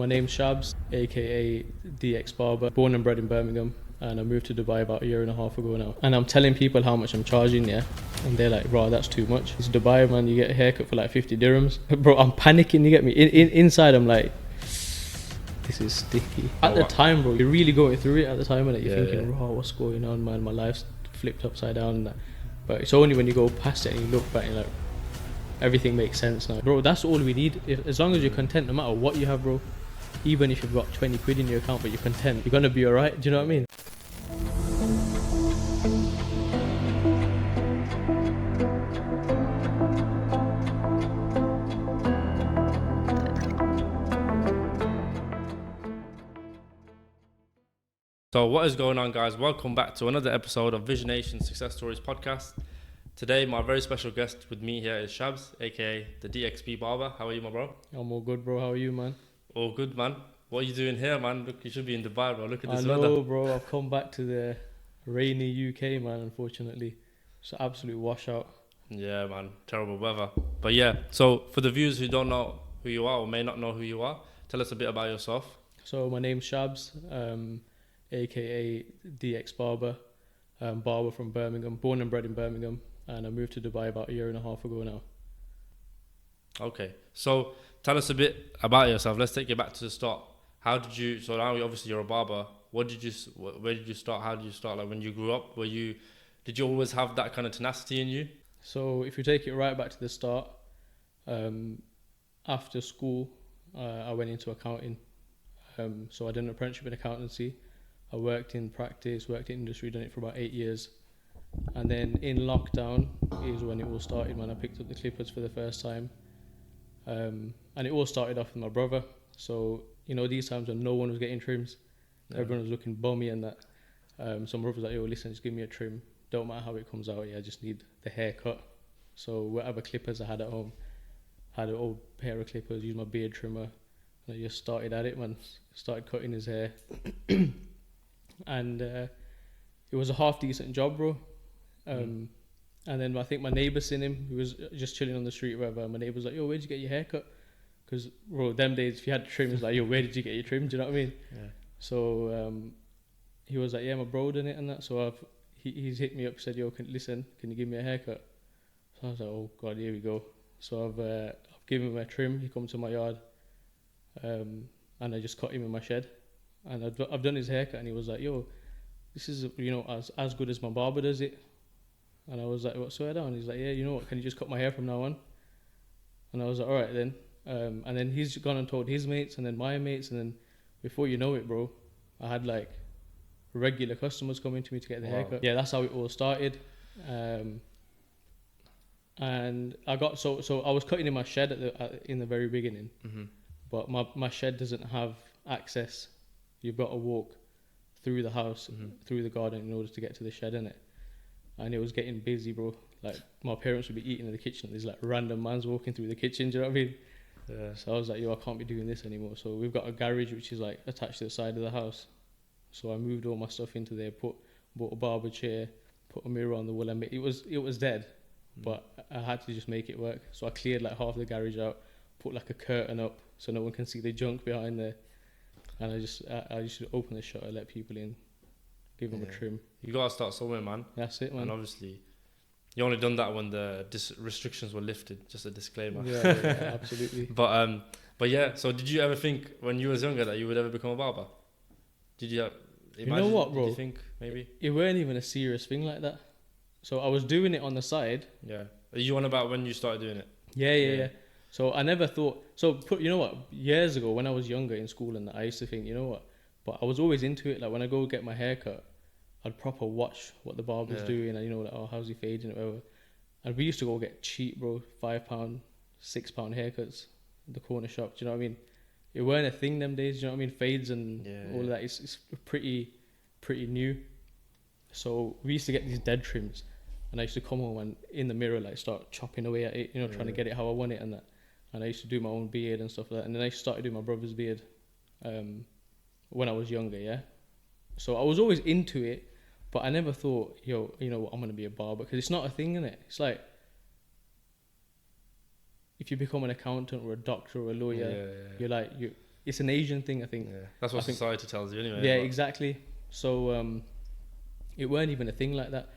My name's Shabs, aka TheDXBarber, born and bred in Birmingham, and I moved to Dubai about a year and a half ago now. And I'm telling people how much I'm charging, yeah, and they're like, bro, that's too much. It's Dubai, man, you get a haircut for like 50 dirhams. Bro, I'm panicking, you get me? Inside, I'm like, this is sticky. At the time, bro, you're really going through it at the time, and you're thinking, bro, what's going on, man? My life's flipped upside down and that. But it's only when you go past it and you look back and you're like, everything makes sense now. Bro, that's all we need. As long as you're content, no matter what you have, bro, even if you've got 20 quid in your account but you're content, you're gonna be alright. Do you know what I mean? So what is going on, guys? Welcome back to another episode of Visionation Success Stories podcast. Today my very special guest with me here is Shabs, aka the TheDXBarber. How are you, my bro? I'm all good, bro. How are you, man? All good, man. What are you doing here, man? Look, you should be in Dubai, bro. Look at this weather. I know, bro. I've come back to the rainy UK, man, unfortunately. It's an absolute washout. Yeah, man. Terrible weather. But yeah, so for the viewers who don't know who you are or may not know who you are, tell us a bit about yourself. So my name's Shabs, aka TheDXBarber, barber from Birmingham, born and bred in Birmingham, and I moved to Dubai about a year and a half ago now. Okay, so tell us a bit about yourself. Let's take you back to the start. How did you? So now obviously you're a barber. Where did you start? How did you start? Like when you grew up, did you always have that kind of tenacity in you? So if you take it right back to the start, after school, I went into accounting. So I did an apprenticeship in accountancy. I worked in practice, worked in industry, done it for about 8 years. And then in lockdown is when it all started, when I picked up the clippers for the first time. And it all started off with my brother. So, you know, these times when no one was getting trims, everyone was looking bummy and that. So my brother was like, yo, listen, just give me a trim. Don't matter how it comes out, I just need the haircut. So whatever clippers I had at home, had an old pair of clippers, used my beard trimmer, and I just started at it, man. Started cutting his hair. And it was a half decent job, bro. And then I think my neighbour seen him. He was just chilling on the street, wherever. My neighbour was like, yo, where'd you get your haircut? Because, bro, them days, if you had to trim, it's like, yo, where did you get your trim? Do you know what I mean? Yeah. So he was like, yeah, my bro done it and that. So he's hit me up, said, yo, can you give me a haircut? So I was like, oh, God, here we go. So I've given him a trim. He come to my yard. And I just cut him in my shed. And I've done his haircut, and he was like, yo, this is, you know, as good as my barber does it. And I was like, what, swear down? He's like, yeah, you know what, can you just cut my hair from now on? And I was like, all right then. And then he's gone and told his mates, and then my mates, and then before you know it, bro, I had like regular customers coming to me to get the haircut. Yeah, that's how it all started. And I got, so I was cutting in my shed in the very beginning, but my shed doesn't have access. You've got to walk through the house, through the garden in order to get to the shed, innit? And it was getting busy, bro. Like, my parents would be eating in the kitchen. There's like random mans walking through the kitchen, do you know what I mean? Yeah. So I was like, yo, I can't be doing this anymore. So we've got a garage which is like attached to the side of the house. So I moved all my stuff into there, bought a barber chair, put a mirror on the wall, and it was dead. But I had to just make it work. So I cleared like half the garage out, put like a curtain up so no one can see the junk behind there. And I just open the shutter, let people in, give them a trim. You gotta start somewhere, man. That's it, man. And obviously, you only done that when the restrictions were lifted. Just a disclaimer. Yeah, absolutely. But yeah. So did you ever think when you was younger that you would ever become a barber? Did you? You know what, bro? Did you think maybe? It weren't even a serious thing like that. So I was doing it on the side. Yeah. Are you on about when you started doing it? Yeah. So I never thought. You know what? Years ago, when I was younger in school, and I used to think, you know what? But I was always into it. Like when I go get my haircut, I'd proper watch what the barber's doing, and you know, like, oh, how's he fading, or whatever. And we used to go get cheap, bro, £5, £6 haircuts at the corner shop. Do you know what I mean? It weren't a thing them days. Do you know what I mean? Fades and all of that. It's pretty new. So we used to get these dead trims, and I used to come home and in the mirror like start chopping away at it, you know, trying to get it how I want it and that. And I used to do my own beard and stuff like that. And then I started doing my brother's beard when I was younger, yeah. So I was always into it, but I never thought, yo, you know what, I'm going to be a barber. Because it's not a thing, innit? It's like, if you become an accountant or a doctor or a lawyer, you're like, it's an Asian thing, I think. Yeah, that's what society tells you anyway. Yeah, exactly. So it weren't even a thing like that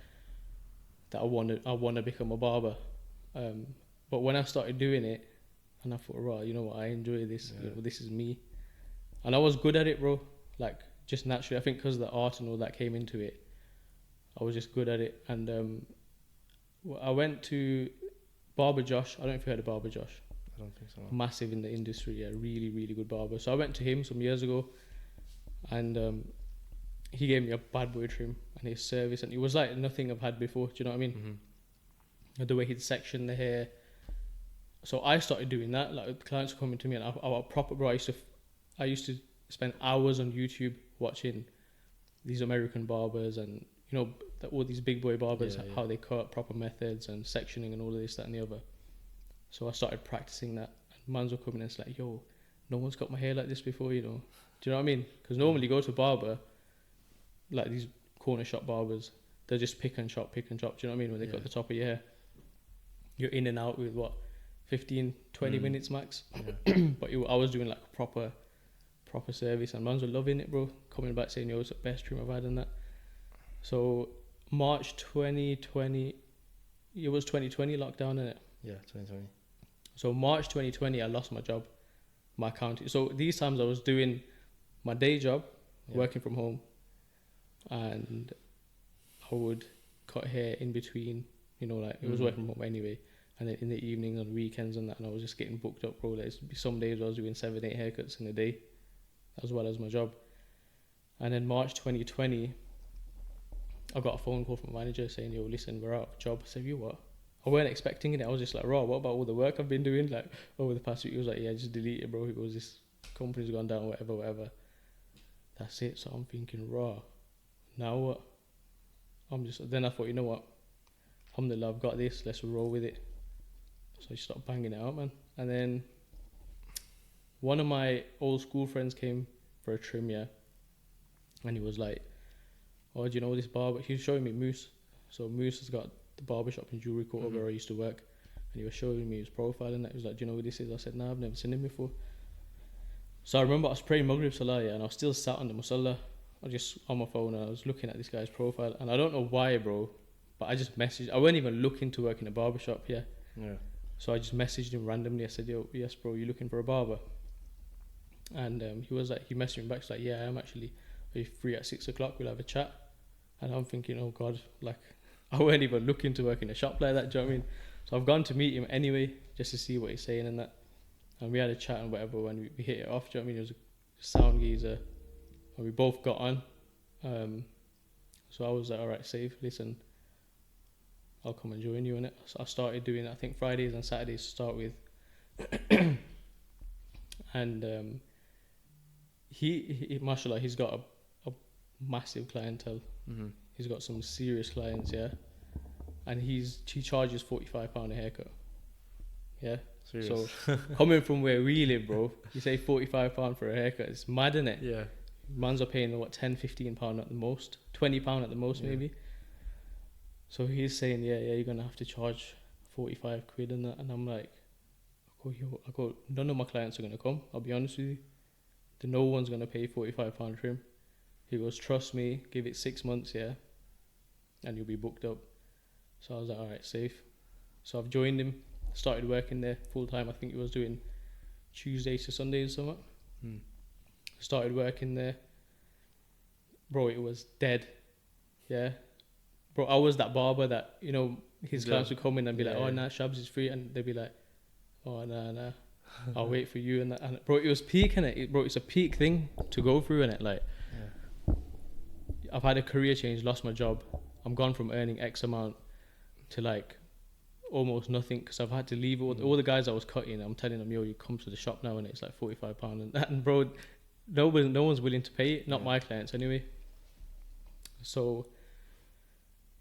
I want to become a barber. But when I started doing it, and I thought, right, you know what, I enjoy this. Yeah. You know, this is me, and I was good at it, bro. Like just naturally, I think because the art and all that came into it, I was just good at it. And I went to Barber Josh. I don't know if you heard of Barber Josh. I don't think so. Massive in the industry, yeah, really, really good barber. So I went to him some years ago, and he gave me a bad boy trim and his service, and it was like nothing I've had before. Do you know what I mean? Mm-hmm. The way he'd section the hair. So I started doing that. Like clients were coming to me, and I proper bro. I used to spend hours on YouTube watching these American barbers, and you know all these big boy barbers, how they cut, proper methods and sectioning and all of this, that, and the other. So I started practicing that. And mans were coming and it's like, yo, no one's cut my hair like this before, you know. Do you know what I mean? Because normally you go to a barber, like these corner shop barbers, they just pick and chop. Do you know what I mean? When they cut the top of your hair, you're in and out with what, 15, 20 minutes max. Yeah. But I was doing like a proper service, and mans were loving it, bro. Coming back saying, yo, it's the best trim I've had and that. So March 2020, it was 2020 lockdown, innit? Yeah, 2020. So March 2020, I lost my job, my accounting. So these times I was doing my day job, working from home, and I would cut hair in between, you know, like it was working from home anyway. And then in the evenings and weekends and that, and I was just getting booked up, bro. Like some days I was doing 7, 8 haircuts in a day, as well as my job. And then March 2020, I got a phone call from my manager saying, yo, listen, we're out of job. I said, you what? I weren't expecting it. I was just like, raw, what about all the work I've been doing like over the past week? He was like, yeah, just delete it, bro. He goes, this company's gone down, whatever. That's it. So I'm thinking, raw. Now what? Then I thought, you know what? Alhamdulillah, I've got this. Let's roll with it. So I just started banging it out, man. And then one of my old school friends came for a trim, yeah. And he was like, oh, do you know this barber? He was showing me Moose. So Moose has got the barbershop in Jewelry Quarter where I used to work, and he was showing me his profile and that. He was like, do you know who this is? I said, nah, I've never seen him before. So I remember I was praying Maghrib Salah, yeah, and I was still sat on the Musalla. I was just on my phone and I was looking at this guy's profile, and I don't know why, bro, but I just messaged. I wasn't even looking to work in a barbershop, yeah. So I just messaged him randomly. I said, yo, yes, bro, you looking for a barber? And he messaged me back. He's like, yeah, I am actually. Are you free at 6 o'clock? We'll have a chat. And I'm thinking, oh God, like, I weren't even looking to work in a shop like that, do you know what I mean? So I've gone to meet him anyway, just to see what he's saying and that. And we had a chat and whatever when we hit it off, do you know what I mean? It was a sound geezer. And we both got on. So I was like, alright, safe, listen, I'll come and join you in it. So I started doing, I think, Fridays and Saturdays to start with. And he mashallah, he's got a massive clientele. He's got some serious clients, yeah. And he charges £45 a haircut. Yeah. Serious. So coming from where we live, bro, you say £45 for a haircut, it's mad, innit? Yeah. Mans are paying what, £10-15 at the most, £20 at the most, maybe. So he's saying, yeah, you're gonna have to charge 45 quid and that. And I'm like, I go, none of my clients are gonna come, I'll be honest with you. No one's gonna pay £45 trim. He goes, trust me, give it 6 months, yeah, and you'll be booked up. So I was like, alright, safe. So I've joined him, started working there full time. I think he was doing Tuesdays to Sundays or something. Started working there. Bro, it was dead. Yeah. Bro, I was that barber that, you know, his clients would come in and be like, oh, nah, Shabs is free. And they'd be like, oh, nah, I'll wait for you. And that. And bro, it was peak, innit? Bro, it's a peak thing to go through, innit? Like, I've had a career change, lost my job. I'm gone from earning X amount to like almost nothing because I've had to leave all the guys I was cutting. I'm telling them, yo, you come to the shop now and it's like £45 and that. And bro, no one's willing to pay it. Not my clients anyway. So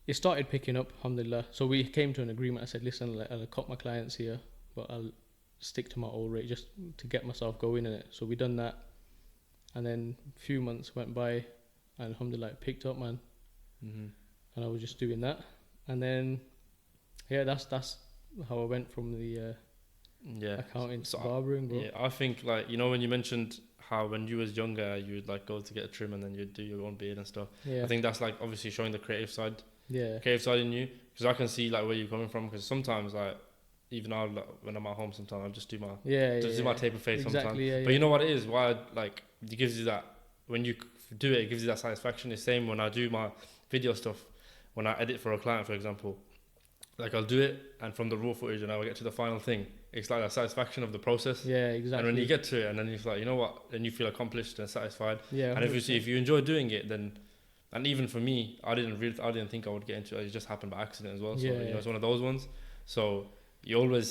it started picking up, alhamdulillah. So we came to an agreement. I said, listen, I'll cut my clients here, but I'll stick to my old rate just to get myself going in it. So we done that, and then a few months went by, and alhamdulillah it picked up, man. And I was just doing that, and then that's how I went from the accounting to barbering, bro. Yeah, I think, like, you know, when you mentioned how when you was younger, you'd like go to get a trim and then you'd do your own beard and stuff. Yeah. I think that's like obviously showing the creative side Yeah. in you, because I can see like where you're coming from. Because sometimes like even now, like, when I'm at home, sometimes I'll just do my do my taper fade sometimes. Exactly. Yeah. But you know what it is? Why like it gives you that when you do it, it gives you that satisfaction. It's same when I do my video stuff, when I edit for a client, for example. Like I'll do it, and from the raw footage, and I will get to the final thing. It's like that satisfaction of the process. Yeah, exactly. And when you get to it, and then you're like, you know what? Then you feel accomplished and satisfied. Yeah. And if you enjoy doing it, then, and even for me, I didn't think I would get into it. It just happened by accident as well. So it's one of those ones. So you always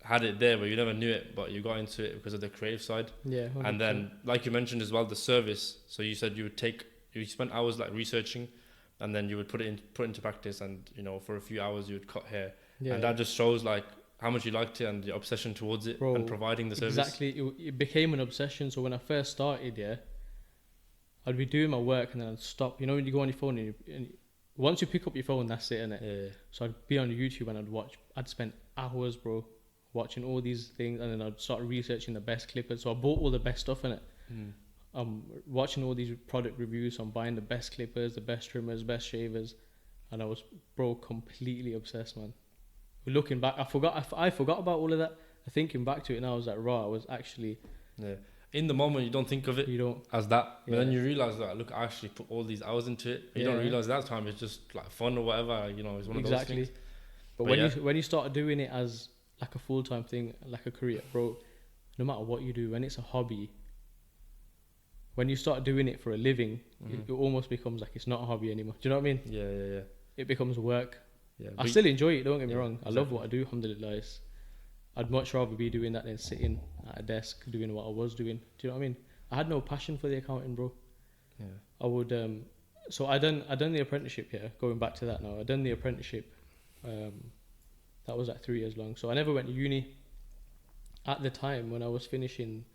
had it there, but you never knew it, but you got into it because of the creative side. Yeah. 100%. And then, like you mentioned as well, the service. So you said you spent hours like researching, and then you would put into practice, and for a few hours you would cut hair, and that just shows like how much you liked it and the obsession towards it. Bro, and providing the service. Exactly, it became an obsession. So when I first started, I'd be doing my work and then I'd stop. When you go on your phone and once you pick up your phone, that's it, innit? Yeah. So I'd be on YouTube and I'd spend hours, bro, watching all these things, and then I'd start researching the best clippers. So I bought all the best stuff in it. I'm watching all these product reviews. I'm buying the best clippers, the best trimmers, best shavers, and I was, bro, completely obsessed, man. Looking back, I forgot about all of that. Thinking back to it now, I was like, raw. I was actually. Yeah. In the moment, you don't think of it as that, but then you realize that, look, I actually put all these hours into it. You don't realize that time it's just like fun or whatever. It's one of those things. But when you start doing it as like a full-time thing, like a career, bro, no matter what you do, when it's a hobby, when you start doing it for a living, it almost becomes like it's not a hobby anymore. Do you know what I mean? Yeah. It becomes work. Yeah, I still enjoy it, don't get me wrong. Exactly. I love what I do, alhamdulillah. I'd much rather be doing that than sitting at a desk doing what I was doing. Do you know what I mean? I had no passion for the accounting, bro. Yeah. I would so I done the apprenticeship here, going back to that now. I done the apprenticeship. That was like 3 years long. So I never went to uni. At the time when I was finishing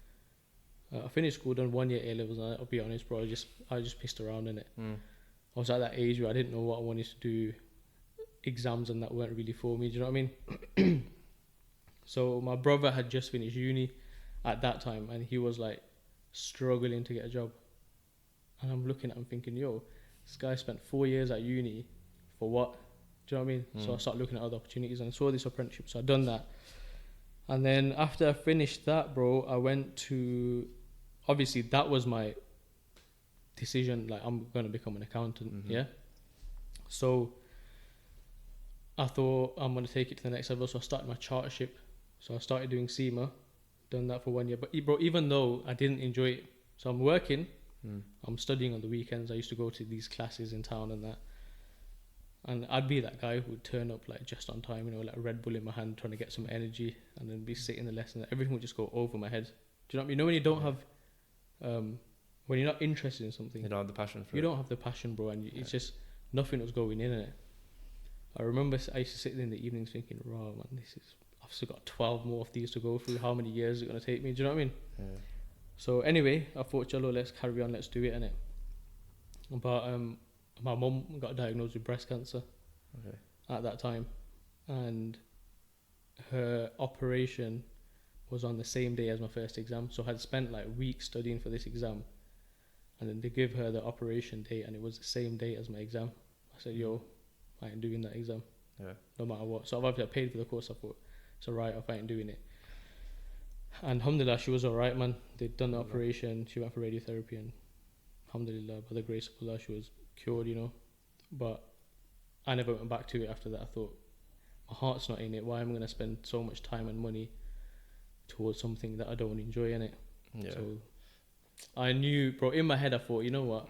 I finished school, done 1 year A levels, and I'll be honest, bro, I just pissed around in it. I was at that age where I didn't know what I wanted to do. Exams and that weren't really for me. Do you know what I mean? So my brother had just finished uni at that time, and he was like struggling to get a job. And I'm looking at him thinking, yo, this guy spent 4 years at uni for what? Do you know what I mean? So I started looking at other opportunities, and I saw this apprenticeship. So I'd done that. And then after I finished that, bro, I went to, obviously that was my decision, like I'm going to become an accountant. Yeah. So I thought I'm going to take it to the next level. So I started my chartership. So I started doing SEMA, done that for 1 year. But bro, even though I didn't enjoy it, so I'm working, I'm studying on the weekends. I used to go to these classes in town and that. And I'd be that guy who would turn up like just on time, like a Red Bull in my hand, trying to get some energy, and then be sitting the lesson. Everything would just go over my head. Do you know what I mean? When you don't have, when you're not interested in something, you don't have the passion for it. You don't have the passion, bro, and it's just nothing was going in it. I remember I used to sit in the evenings thinking, "Raw, man, I've still got 12 more of these to go through. How many years is it gonna take me?" Do you know what I mean? Yeah. So anyway, I thought, "Chalo, let's carry on. Let's do it, innit?" But my mum got diagnosed with breast cancer at that time, and her operation was on the same day as my first exam. So I had spent like weeks studying for this exam, and then they give her the operation date, and it was the same day as my exam. I said, "Yo, I ain't doing that exam, no matter what." So I've paid for the course. I thought it's alright if I ain't doing it. And alhamdulillah, she was alright, man. They'd done the operation. She went for radiotherapy, and alhamdulillah, by the grace of Allah, she was cured, But I never went back to it after that. I thought, my heart's not in it. Why am I going to spend so much time and money towards something that I don't enjoy in it? Yeah. So I knew, bro, in my head, I thought, you know what?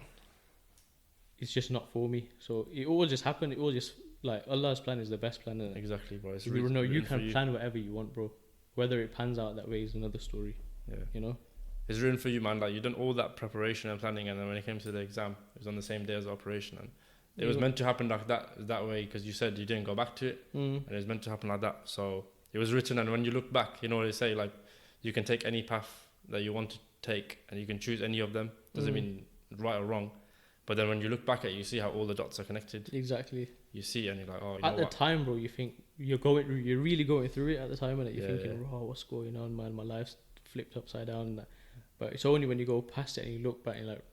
It's just not for me. So it all just happened. It all just, like, Allah's plan is the best plan, isn't it? Exactly, bro. You can plan whatever you want, bro. Whether it pans out that way is another story. Yeah. It's written for you, man. Like, you've done all that preparation and planning, and then when it came to the exam, it was on the same day as the operation, and it was meant to happen like that way, because you said you didn't go back to it, and it was meant to happen like that. So it was written, and when you look back, they say, like, you can take any path that you want to take, and you can choose any of them. Doesn't mean right or wrong, but then when you look back at it, you see how all the dots are connected. Exactly. You see, and you're like, oh, at the time, bro, you think you're really going through it at the time, and you're thinking, oh, what's going on, man? My life's flipped upside down, and that. But it's only when you go past it and you look back and like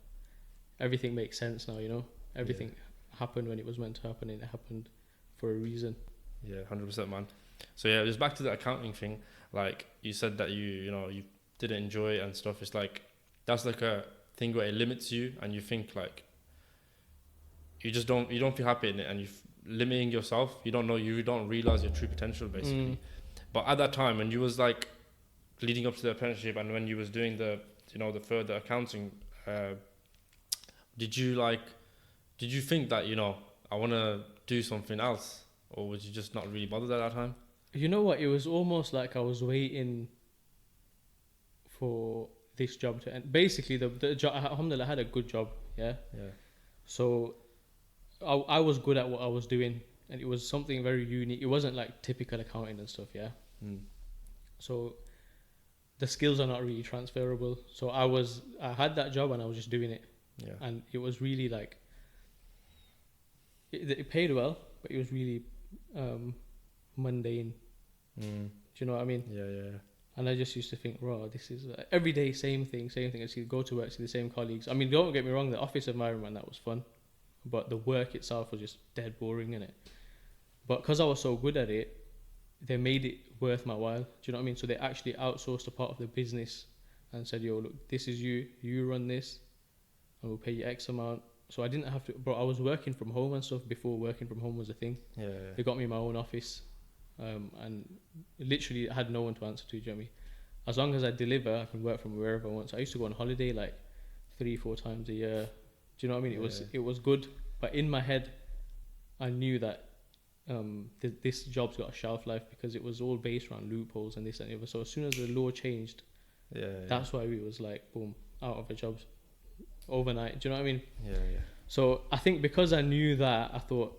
everything makes sense now, you know. Everything happened when it was meant to happen, and it happened for a reason. Yeah, 100%, man. So yeah, just back to the accounting thing. Like you said that you didn't enjoy it and stuff. It's like that's like a thing where it limits you, and you think like you don't feel happy in it, and you're limiting yourself. You don't realize your true potential basically. But at that time, when you was like leading up to the apprenticeship, and when you was doing the further accounting, did you think that I want to do something else, or was you just not really bothered at that time? You know what? It was almost like I was waiting for this job to end. Basically, the job, alhamdulillah, I had a good job, yeah? Yeah. So I was good at what I was doing, and it was something very unique. It wasn't like typical accounting and stuff, yeah? So the skills are not really transferable. So I had that job and I was just doing it. Yeah. And it was really like, it paid well, but it was really mundane. Do you know what I mean? Yeah. And I just used to think, "Raw, this is every day, same thing. I see, go to work, see the same colleagues. I mean, don't get me wrong, the office environment, that was fun. But the work itself was just dead boring, innit? But because I was so good at it, they made it worth my while. Do you know what I mean? So they actually outsourced a part of the business and said, "Yo, look, this is you run this, and we'll pay you X amount." So I didn't have to, bro, I was working from home and stuff before working from home was a thing. Yeah. They got me my own office, and literally I had no one to answer to, do you know what I mean? As long as I deliver, I can work from wherever I want. So I used to go on holiday like 3-4 times a year. Do you know what I mean? It was good, but in my head, I knew that this job's got a shelf life because it was all based around loopholes and this and the other. So as soon as the law changed, that's why we was like, boom, out of a job overnight. Do you know what I mean? Yeah. So I think because I knew that, I thought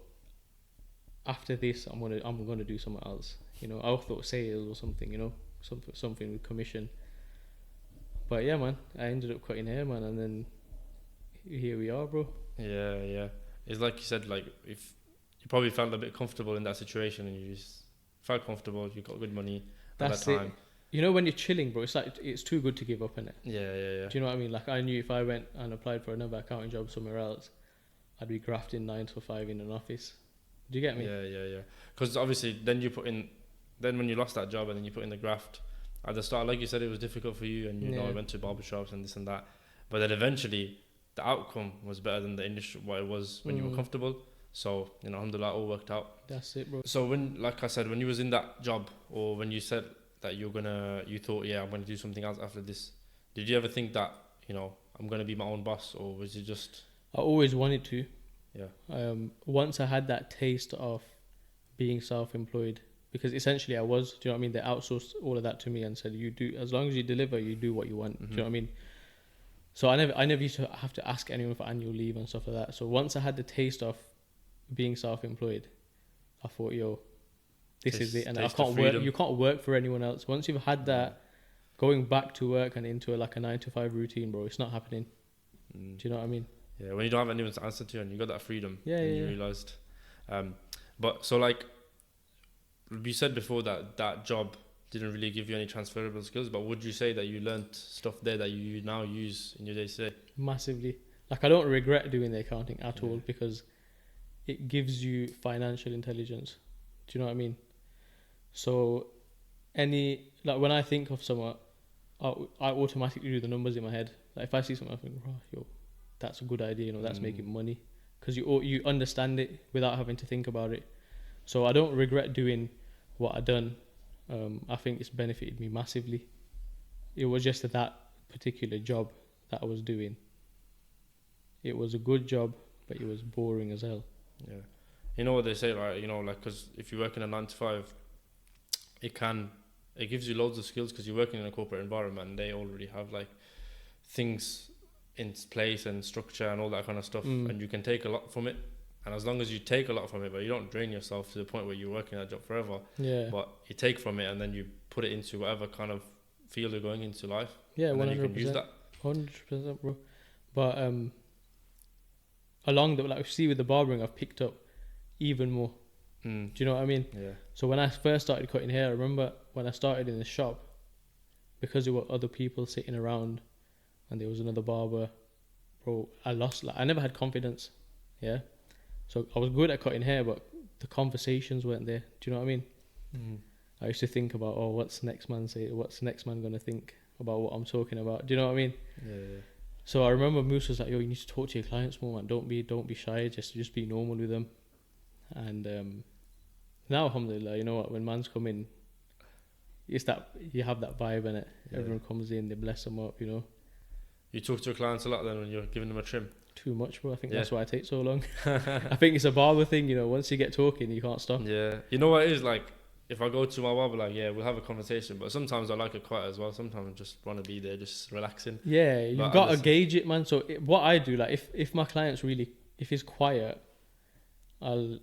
after this, I'm gonna do something else. You know, I thought sales or something. You know, something with commission. But yeah, man, I ended up cutting hair, man, and then here we are, bro. Yeah. It's like you said, like if you probably felt a bit comfortable in that situation, and you just felt comfortable, you got good money at that time. You know, when you're chilling, bro, it's like it's too good to give up, innit? Yeah. Do you know what I mean? Like I knew if I went and applied for another accounting job somewhere else, I'd be grafting 9 to 5 in an office. Do you get me? Yeah. Because obviously, then when you lost that job and then you put in the graft at the start, like you said, it was difficult for you, and I went to barbershops and this and that. But then eventually, the outcome was better than the initial what it was when you were comfortable. So alhamdulillah, all worked out. That's it, bro. So like I said, when you was in that job, or when you said that you thought, I'm gonna do something else after this, did you ever think that I'm gonna be my own boss, or was it just? I always wanted to. Yeah. Once I had that taste of being self-employed, because essentially I was. Do you know what I mean? They outsourced all of that to me and said, "You do, as long as you deliver, you do what you want." Do you know what I mean? So I never used to have to ask anyone for annual leave and stuff like that. So once I had the taste of being self-employed, I thought, "Yo, this is it," and I can't work. You can't work for anyone else. Once you've had that, going back to work and into a 9 to 5 routine, bro, it's not happening. Do you know what I mean? Yeah, when you don't have anyone to answer to and you got that freedom, you realised. But so like you said before that job didn't really give you any transferable skills, but would you say that you learned stuff there that you now use in your day-to-day? Massively. Like I don't regret doing the accounting at all, because it gives you financial intelligence. Do you know what I mean? So when I think of someone, I automatically do the numbers in my head. Like if I see something, I think, "Oh, yo, that's a good idea, that's making money," because you understand it without having to think about it. So I don't regret doing what I done. I think it's benefited me massively. It was just that particular job that I was doing. It was a good job, but it was boring as hell. Yeah, you know what they say, right? Because if you work in a 9 to 5, it gives you loads of skills, because you're working in a corporate environment and they already have like things in place and structure and all that kind of stuff, and you can take a lot from it. And as long as you take a lot from it, but you don't drain yourself to the point where you're working that job forever, but you take from it and then you put it into whatever kind of field you're going into life. Yeah, 100%. You can use that. 100%, bro. But along the with the barbering, I've picked up even more. Do you know what I mean? Yeah. So when I first started cutting hair, I remember when I started in the shop, because there were other people sitting around, and there was another barber. Bro, I lost. Like, I never had confidence. Yeah, so I was good at cutting hair, but the conversations weren't there. Do you know what I mean? Mm. I used to think about, oh, what's next man say? What's next man gonna think about what I'm talking about? Do you know what I mean? Yeah. So I remember Moose was like, yo, you need to talk to your clients more, man. Don't be shy. Just be normal with them. And now, alhamdulillah, you know what? When man's come in, it's that you have that vibe in it. Yeah. Everyone comes in, they bless them up. You know, You talk to your clients a lot then when you're giving them a trim. too much, bro. I think Yeah. that's why it takes so long. I think it's a barber thing. You know, once you get talking, you can't stop. Yeah. You know what it is like? If I go to my barber, like, yeah, we'll have a conversation. But sometimes I like it quiet as well. Sometimes I just want to be there, just relaxing. Yeah, you've But got to listen. gauge it, man. So what I do, like, if my client's really, if he's quiet, I'll,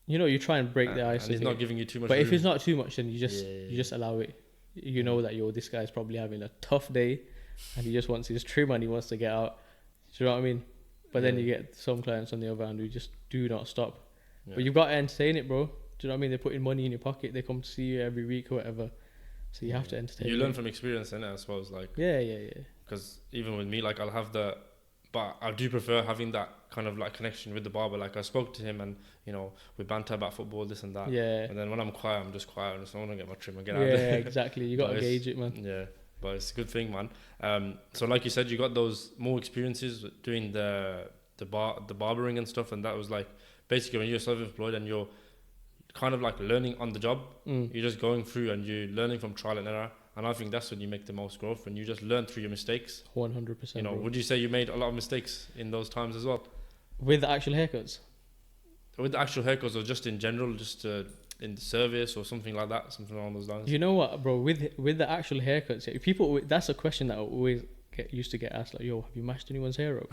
you know, you try and break the ice. And he's a not bit. giving you too much But if room. it's not too much, then you just Yeah. you just allow it. You know that this guy's probably having a tough day, and he just wants his trim and he wants to get out. Do you know what I mean? But then Yeah. you get some clients on the other hand who just do not stop. Yeah. But you've got to entertain it, bro. Do you know what I mean? They're putting money in your pocket. They come to see you every week or whatever. So you have to entertain. You them. learn from experience, innit, I suppose. Like, Yeah. because even with me, like, I'll have but I do prefer having that kind of like connection with the barber. Like, I spoke to him and, you know, we banter about football, this and that. Yeah. And then when I'm quiet, I'm just quiet. I just want to get my trim and get Yeah, out of there. exactly. You got to But gauge it, man. Yeah, but it's a good thing, man. So like you said, you got those more experiences doing the barbering and stuff, and that was like basically when you're self-employed and you're kind of like learning on the job. You're just going through and you're learning from trial and error. And I think that's when you make the most growth, when you just learn through your mistakes. 100%. You know, bro. would you say you made a lot of mistakes in those times as well? With the actual haircuts? With the actual haircuts or just in general, just in the service or something like that, something along those lines? You know what, bro? With the actual haircuts, that's a question that I always used to get asked. Like, yo, have you mashed anyone's hair up?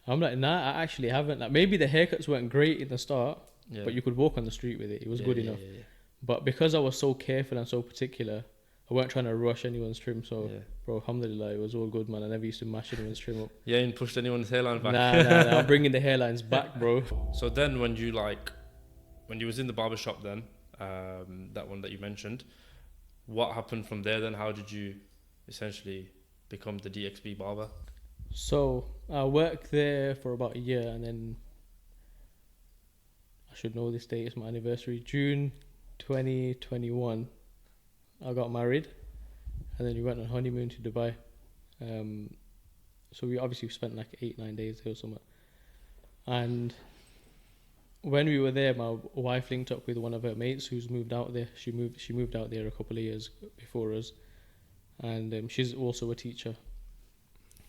I'm like, nah, I actually haven't. Like, maybe the haircuts weren't great in the start, Yeah. but you could walk on the street with it. It was good enough. Yeah. But because I was so careful and so particular, I weren't trying to rush anyone's trim. So, Yeah. bro, alhamdulillah, it was all good, man. I never used to mash anyone's trim up. Yeah, and pushed anyone's hairline back. Nah, I'm bringing the hairlines back, bro. So then when you was in the barbershop then, that one that you mentioned, what happened from there then? How did you essentially become the DXB barber? So I worked there for about a year, and then I should know this date. It's my anniversary, June 2021. I got married, and then we went on honeymoon to Dubai. So we obviously spent like 8-9 days there or something. And when we were there, my wife linked up with one of her mates who's moved out there. She moved out there a couple of years before us, and she's also a teacher.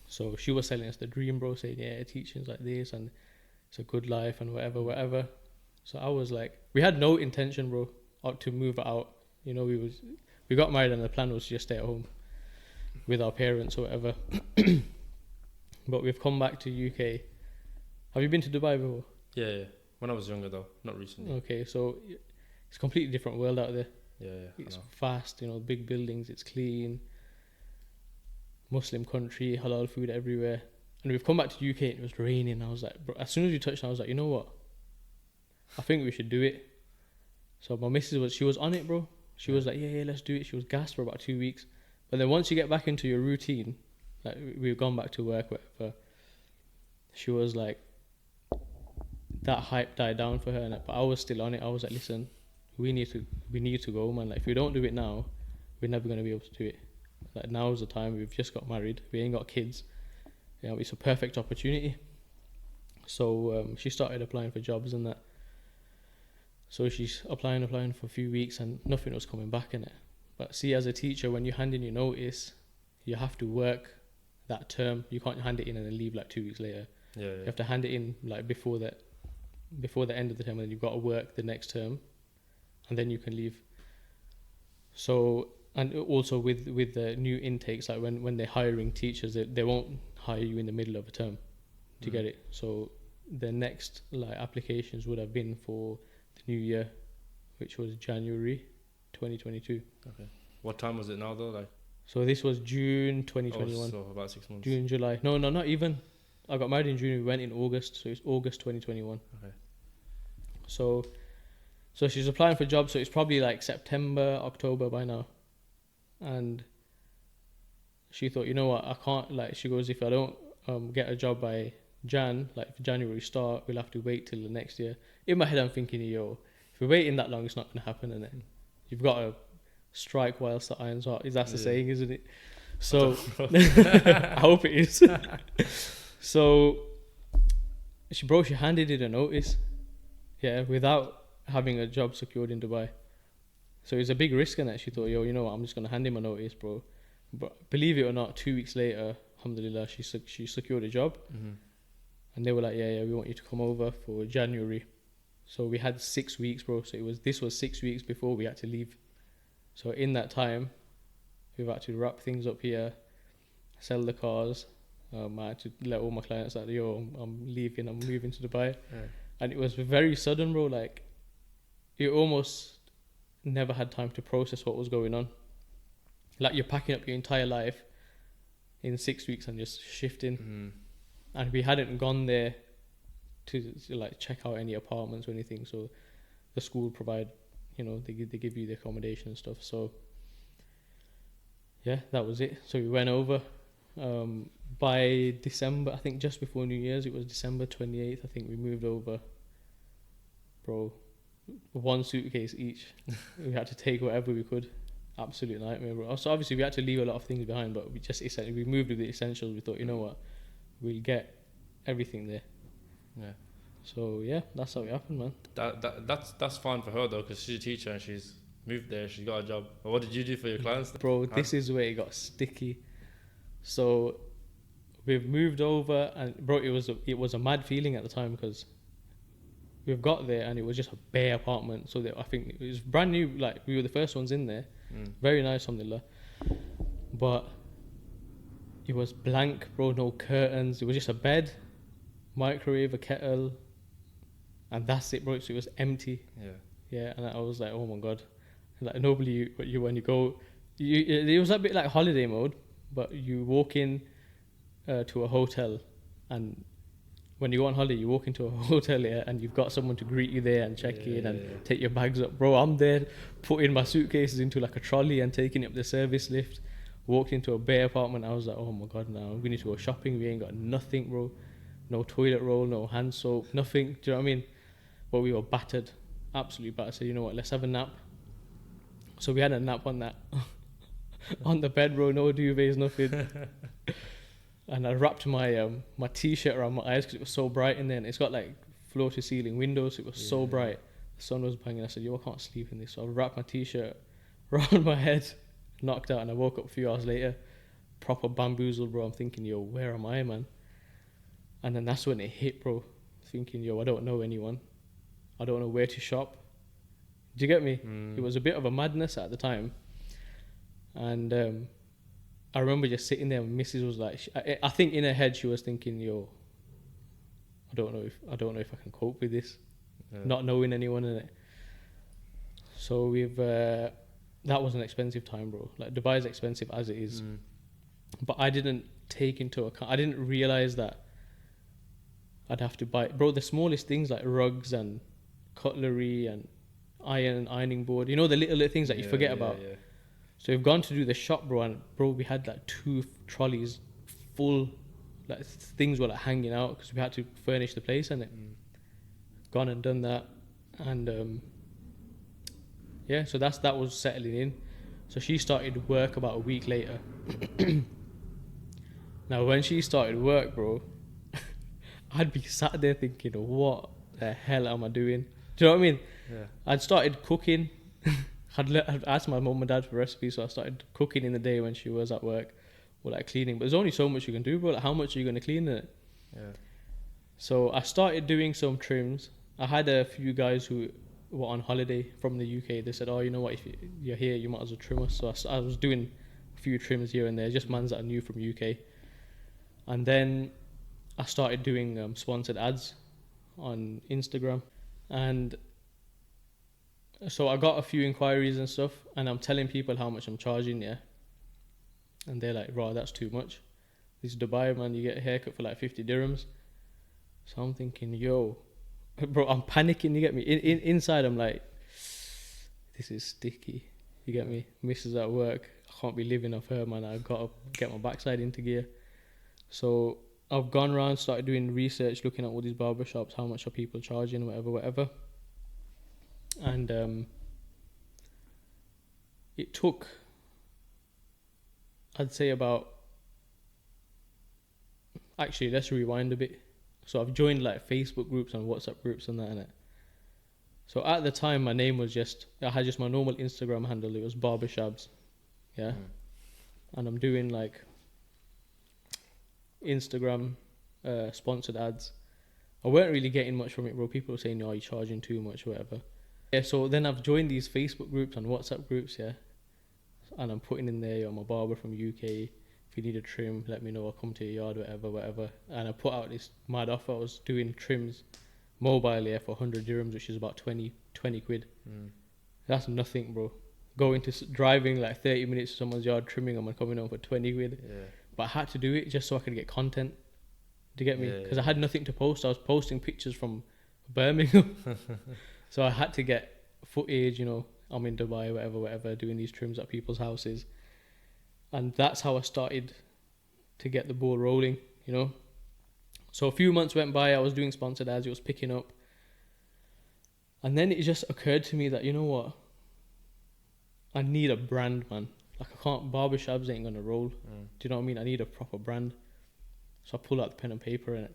So she was selling us the dream, bro, saying, yeah, teaching's like this and it's a good life and whatever. So I was like, we had no intention, bro, to move out. You know, we got married and the plan was to just stay at home with our parents or whatever. But we've come back to UK. Have you been to Dubai before? Yeah. When I was younger though, not recently. Okay, so it's a completely different world out there. Yeah. It's I know. fast, you know, big buildings, it's clean. Muslim country, halal food everywhere. And we've come back to UK and it was raining. I was like, bro, as soon as we touched, I was like, you know what? I think we should do it. So my missus she was on it, bro. She was like, yeah, let's do it. She was gassed for about 2 weeks. But then once you get back into your routine, like we've gone back to work, whatever, she was like, that hype died down for her. But I was still on it. I was like, listen, we need to go, man. Like, if we don't do it now, we're never going to be able to do it. Like, now's the time. We've just got married. We ain't got kids. You know, it's a perfect opportunity. So she started applying for jobs and that. So she's applying for a few weeks and nothing was coming back in it. But see, as a teacher, when you hand in your notice, you have to work that term. You can't hand it in and then leave like 2 weeks later. Yeah. You have to hand it in like before the end of the term, and then you've got to work the next term, and then you can leave. So, and also with the new intakes, like when they're hiring teachers, they won't hire you in the middle of a term to get it. So the next like applications would have been for the new year, which was January 2022. Okay. What time was it now though? Like, So this was June 2021. so about 6 months. June, July. No, not even. I got married in June. We went in August, so it's August 2021. Okay. So she's applying for jobs. So it's probably like September, October by now, and she thought, you know what, I can't, like, she goes, if I don't get a job by January start, we'll have to wait till the next year. In my head, I'm thinking, yo, if we're waiting that long, it's not going to happen, innit? You've got to strike whilst the iron's hot. That's the saying, isn't it? So, I hope it is. So, she handed in a notice, without having a job secured in Dubai. So it was a big risk in that. She thought, yo, you know what, I'm just going to hand him a notice, bro. But believe it or not, 2 weeks later, alhamdulillah, she secured a job. And they were like, yeah, we want you to come over for January. So we had 6 weeks, bro. So this was 6 weeks before we had to leave. So in that time, we've had to wrap things up here, sell the cars. I had to let all my clients know, yo, I'm leaving, I'm moving to Dubai. And it was very sudden, bro. Like, it almost never had time to process what was going on. Like, you're packing up your entire life in 6 weeks and just shifting. And we hadn't gone there to like check out any apartments or anything. So the school provide, you know, they give you the accommodation and stuff. So yeah, that was it. So we went over. By December, I think just before New Year's, it was December 28th, I think we moved over. Bro, 1 suitcase each. We had to take whatever we could. Absolute nightmare, bro. So obviously we had to leave a lot of things behind, but we moved with the essentials. We thought, you know what, we'll get everything there. Yeah. So yeah, that's how it happened, man. That's fine for her though, because she's a teacher and she's moved there. She's got a job. But what did you do for your clients? Bro, this is where it got sticky. So we've moved over, and bro, it was a mad feeling at the time because we've got there and it was just a bare apartment. So I think it was brand new. Like, we were the first ones in there. Very nice, alhamdulillah. But it was blank, bro. No curtains. It was just a bed, microwave, a kettle, and that's it, bro. So it was empty. Yeah. And I was like, oh my god. Like, nobody, when you go, it was a bit like holiday mode. But you walk in to a hotel, and when you go on holiday, you walk into a hotel here, and you've got someone to greet you there and check in and take your bags up. Bro, I'm there putting my suitcases into like a trolley and taking it up the service lift. Walked into a bare apartment. I was like, oh my god, now we need to go shopping. We ain't got nothing, bro. No toilet roll, no hand soap, nothing. Do you know what I mean? But we were battered, absolutely battered. So you know what? Let's have a nap. So we had a nap on that. On the bed, bro, no duvets, nothing. And I wrapped my my t-shirt around my eyes because it was so bright in there, and it's got like floor to ceiling windows, so it was so bright. The sun was banging. I said, yo, I can't sleep in this. So I wrapped my t-shirt around my head, knocked out, and I woke up a few hours later, proper bamboozled, bro. I'm thinking, yo, where am I, man? And then that's when it hit, bro. Thinking, yo, I don't know anyone. I don't know where to shop. Do you get me? It was a bit of a madness at the time. And I remember just sitting there, and Mrs. was like, I think in her head she was thinking, yo, I don't know if I can cope with this, not knowing anyone in it. So that was an expensive time, bro. Like, Dubai is expensive as it is, but I didn't take into account. I didn't realize that I'd have to buy, bro, the smallest things like rugs and cutlery and ironing board. You know, the little things that you forget about. Yeah. So we've gone to do the shop, bro, and bro, we had like 2 trolleys full, like things were like hanging out because we had to furnish the place, and gone and done that, and so that was settling in. So she started work about a week later. Now, when she started work, bro, I'd be sat there thinking, what the hell am I doing? Do you know what I mean? Yeah. I'd started cooking. I'd asked my mum and dad for recipes, so I started cooking in the day when she was at work, or like cleaning. But there's only so much you can do, bro. Like, how much are you going to clean in it? Yeah. So I started doing some trims. I had a few guys who were on holiday from the UK. They said, oh, you know what, if you're here, you might as well trim us. So I was doing a few trims here and there, just mans that I knew from UK. And then I started doing sponsored ads on Instagram. And so I got a few inquiries and stuff, and I'm telling people how much I'm charging, yeah. And they're like, "Raw, that's too much. This is Dubai, man. You get a haircut for like 50 dirhams." So I'm thinking, yo, bro, I'm panicking. You get me? Inside, I'm like, this is sticky. You get me? Missus at work. I I can't be living off her, man. I've got to get my backside into gear. So I've gone around, started doing research, looking at all these barber shops, how much are people charging, whatever. And it took, I'd say about, actually, let's rewind a bit. So I've joined like Facebook groups and WhatsApp groups and that, innit? So at the time, my name was I had just my normal Instagram handle. It was Barbershabs, yeah. And I'm doing like Instagram sponsored ads. I weren't really getting much from it, bro. People were saying, "Oh, you're charging too much, whatever." Yeah. So then I've joined these Facebook groups and WhatsApp groups, yeah. And I'm putting in there, I'm a barber from UK. If you need a trim, let me know. I'll come to your yard, whatever. And I put out this mad offer. I was doing trims mobile, yeah, for 100 dirhams, which is about 20 quid. That's nothing, bro. Going to driving like 30 minutes to someone's yard, trimming them and coming home for 20 quid. Yeah. But I had to do it just so I could get content. Do you get me? Because I had nothing to post. I was posting pictures from Birmingham. So I had to get footage, you know, I'm in Dubai, whatever, doing these trims at people's houses. And that's how I started to get the ball rolling, you know. So a few months went by, I was doing sponsored ads, it was picking up. And then it just occurred to me that, you know what? I need a brand, man. Like, I can't, barbershops ain't gonna roll. Do you know what I mean? I need a proper brand. So I pulled out the pen and paper and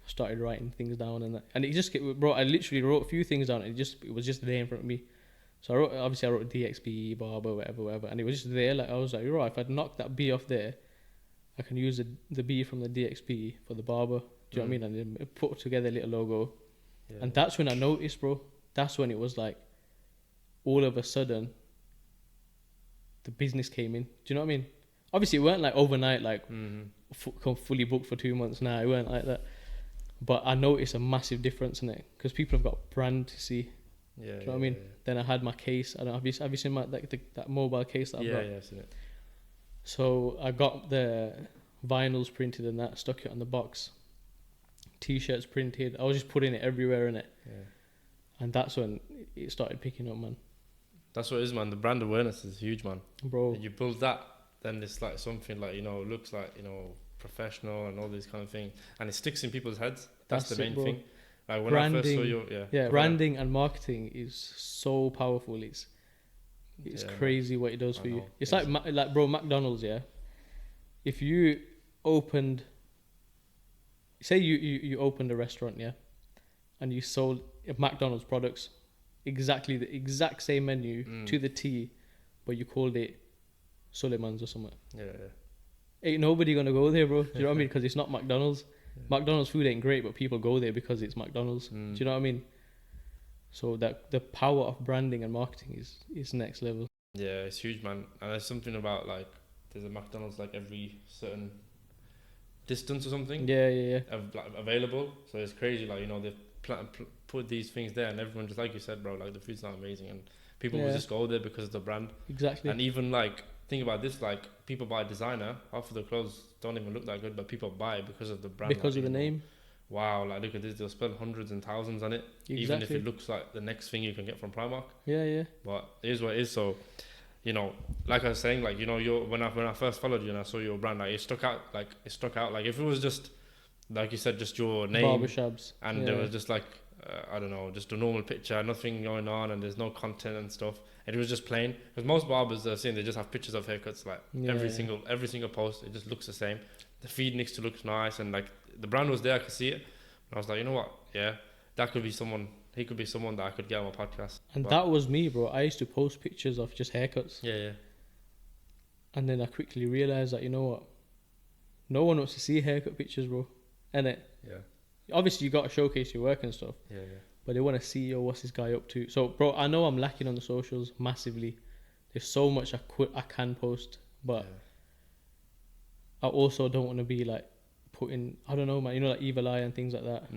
started writing things down and that. And it just, I literally wrote a few things down and it was just there in front of me. So I wrote TheDXBarber, whatever. And it was just there, like, I was like, right, if I'd knocked that B off there, I can use the B from the DXB for the barber. Do you know what I mean? And then put together a little logo. Yeah. And that's when I noticed, bro. That's when it was like, all of a sudden, the business came in. Do you know what I mean? Obviously, it weren't like overnight, like fully booked for 2 months. Nah, it weren't like that. But I noticed a massive difference in it because people have got brand to see. Yeah, do you know what I mean? Yeah. Then I had my case. I don't know, have you seen my that mobile case that I've got? Yeah, I've seen it. So I got the vinyls printed and that, stuck it on the box. T-shirts printed. I was just putting it everywhere in it. Yeah. And that's when it started picking up, man. That's what it is, man. The brand awareness is huge, man. Bro. And you build that, then it's like something like, you know, looks like, you know, professional and all these kind of things. And it sticks in people's heads. That's the main thing. Like when branding, I first saw you, branding and marketing is so powerful. It's crazy what it does for you. It's like bro, McDonald's, yeah. If you opened, say you opened a restaurant, yeah, and you sold McDonald's products, exactly the exact same menu to the T, but you called it Suleiman's or something. Yeah. Ain't nobody gonna go there, bro. Do you know what I mean? Because it's not McDonald's. McDonald's food ain't great, but people go there because it's McDonald's. Do you know what I mean? So that the power of branding and marketing is next level. Yeah, it's huge, man. And there's something about like there's a McDonald's like every certain distance or something. Yeah. Available. So it's crazy. Like, you know, they've put these things there, and everyone, just like you said, bro, like the food's not amazing, and people will just go there because of the brand. Exactly. And even like, think about this, like people buy designer, half of the clothes don't even look that good, but people buy because of the brand, because of the name. Wow, like look at this, they'll spend hundreds and thousands on it. Exactly. Even if it looks like the next thing you can get from Primark. Yeah. But it is what it is. So, you know, like I was saying, like, you know, when I first followed you and I saw your brand, like it stuck out. Like if it was just, like you said, just your name, barbershops, and there was just like I don't know, just a normal picture, nothing going on, and there's no content and stuff. And it was just plain, because most barbers are saying they just have pictures of haircuts, like every single post, it just looks the same. The feed needs to look nice, and like the brand was there, I could see it. And I was like, you know what? Yeah, that could be someone. He could be someone that I could get on my podcast. And that was me, bro. I used to post pictures of just haircuts. Yeah. And then I quickly realized that, you know what? No one wants to see haircut pictures, bro. Innit? Yeah. Obviously, you got to showcase your work and stuff. Yeah. But they want to see, what's this guy up to? So, bro, I know I'm lacking on the socials massively. There's so much I can post, but I also don't want to be like putting, I don't know, man, you know, like evil eye and things like that.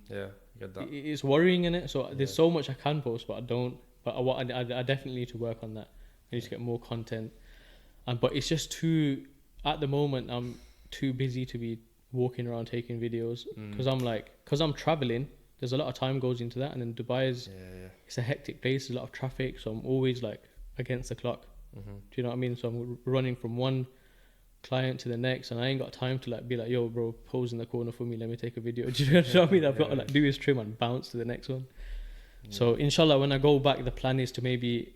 Yeah, I get that. It's worrying, innit? So there's so much I can post, but I don't. But I definitely need to work on that. I need to get more content. But it's just at the moment, I'm too busy to be walking around taking videos because I'm traveling. There's a lot of time goes into that, and then Dubai is it's a hectic place, a lot of traffic, so I'm always like against the clock. Mm-hmm. Do you know what I mean? So I'm running from one client to the next, and I ain't got time to like be like, yo, bro, pose in the corner for me. Let me take a video. Do you know what I mean? I've got to like do his trim and bounce to the next one. So inshallah, when I go back, the plan is to maybe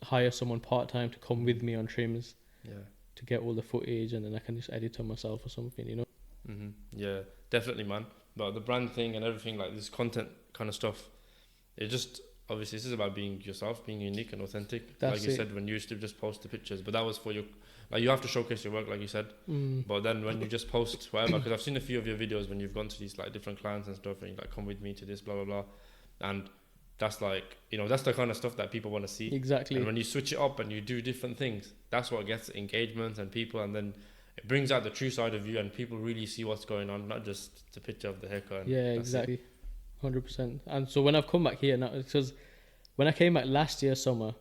hire someone part time to come with me on trims. Yeah. To get all the footage, and then I can just edit on myself or something, you know. Mm-hmm. Yeah, definitely, man. But the brand thing and everything, like this content kind of stuff, it just obviously this is about being yourself, being unique and authentic. That's like you it. said, when you used to just post the pictures, but that was for your, like you have to showcase your work, like you said. But then when you just post whatever, because I've seen a few of your videos when you've gone to these like different clients and stuff, and you like come with me to this, blah blah blah, and that's like, you know, that's the kind of stuff that people want to see. Exactly. And when you switch it up and you do different things, that's what gets engagement and people, and then it brings out the true side of you, and people really see what's going on, not just the picture of the haircut. Yeah, exactly. 100%. And so when I've come back here now, because when I came back last year summer,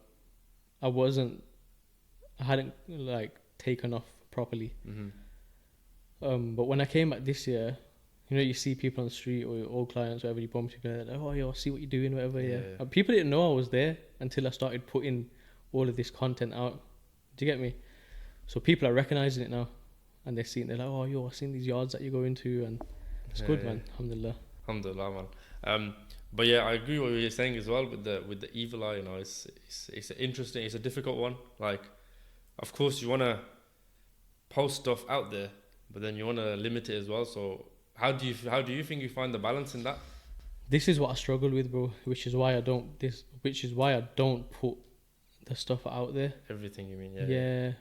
I hadn't like taken off properly. But when I came back this year, you know, you see people on the street or old clients, whatever, you bump together, like, oh, yo, see what you're doing, whatever, yeah. And people didn't know I was there until I started putting all of this content out. Do you get me? So people are recognizing it now, and they're like, oh, yo, I've seen these yards that you go into, and it's good, man. Alhamdulillah. Alhamdulillah, man. But yeah, I agree with what you're saying as well with the evil eye. You know, it's interesting. It's a difficult one. Like, of course, you want to post stuff out there, but then you want to limit it as well. So how do you think you find the balance in that? This is what I struggle with, bro. Which is why I don't put the stuff out there. Everything, you mean? Yeah.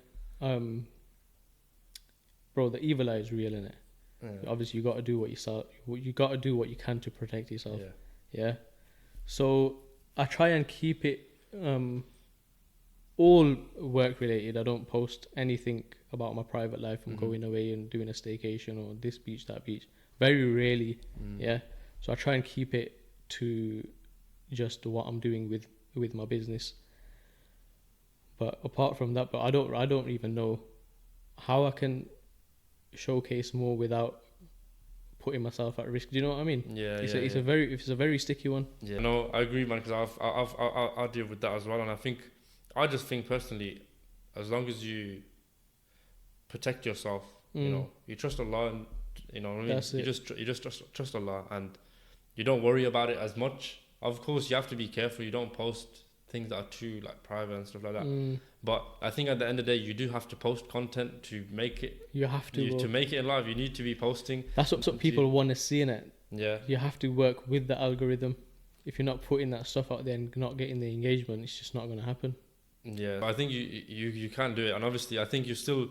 Bro, the evil eye is real, innit? Yeah. Obviously, you got to do what you got to do what you can to protect yourself. Yeah. Yeah. So I try and keep it all work related. I don't post anything about my private life. I'm going away and doing a staycation or this beach, that beach. Very rarely. Yeah. So I try and keep it to just what I'm doing with my business. But apart from that, I don't even know how I can showcase more without putting myself at risk. Do you know what I mean? Yeah, it's a very sticky one. Yeah, no, I agree, man. Because I'll deal with that as well, and I just think personally, as long as you protect yourself, you know, you trust Allah, and you know what I mean. You just trust Allah, and you don't worry about it as much. Of course, you have to be careful. You don't post things that are too like private and stuff like that. But I think at the end of the day, you do have to post content to make it. You have to make it in live. You need to be posting. That's what people want to see in it. Yeah. You have to work with the algorithm. If you're not putting that stuff out there and not getting the engagement, it's just not going to happen. Yeah, I think you can't do it, and obviously I think you still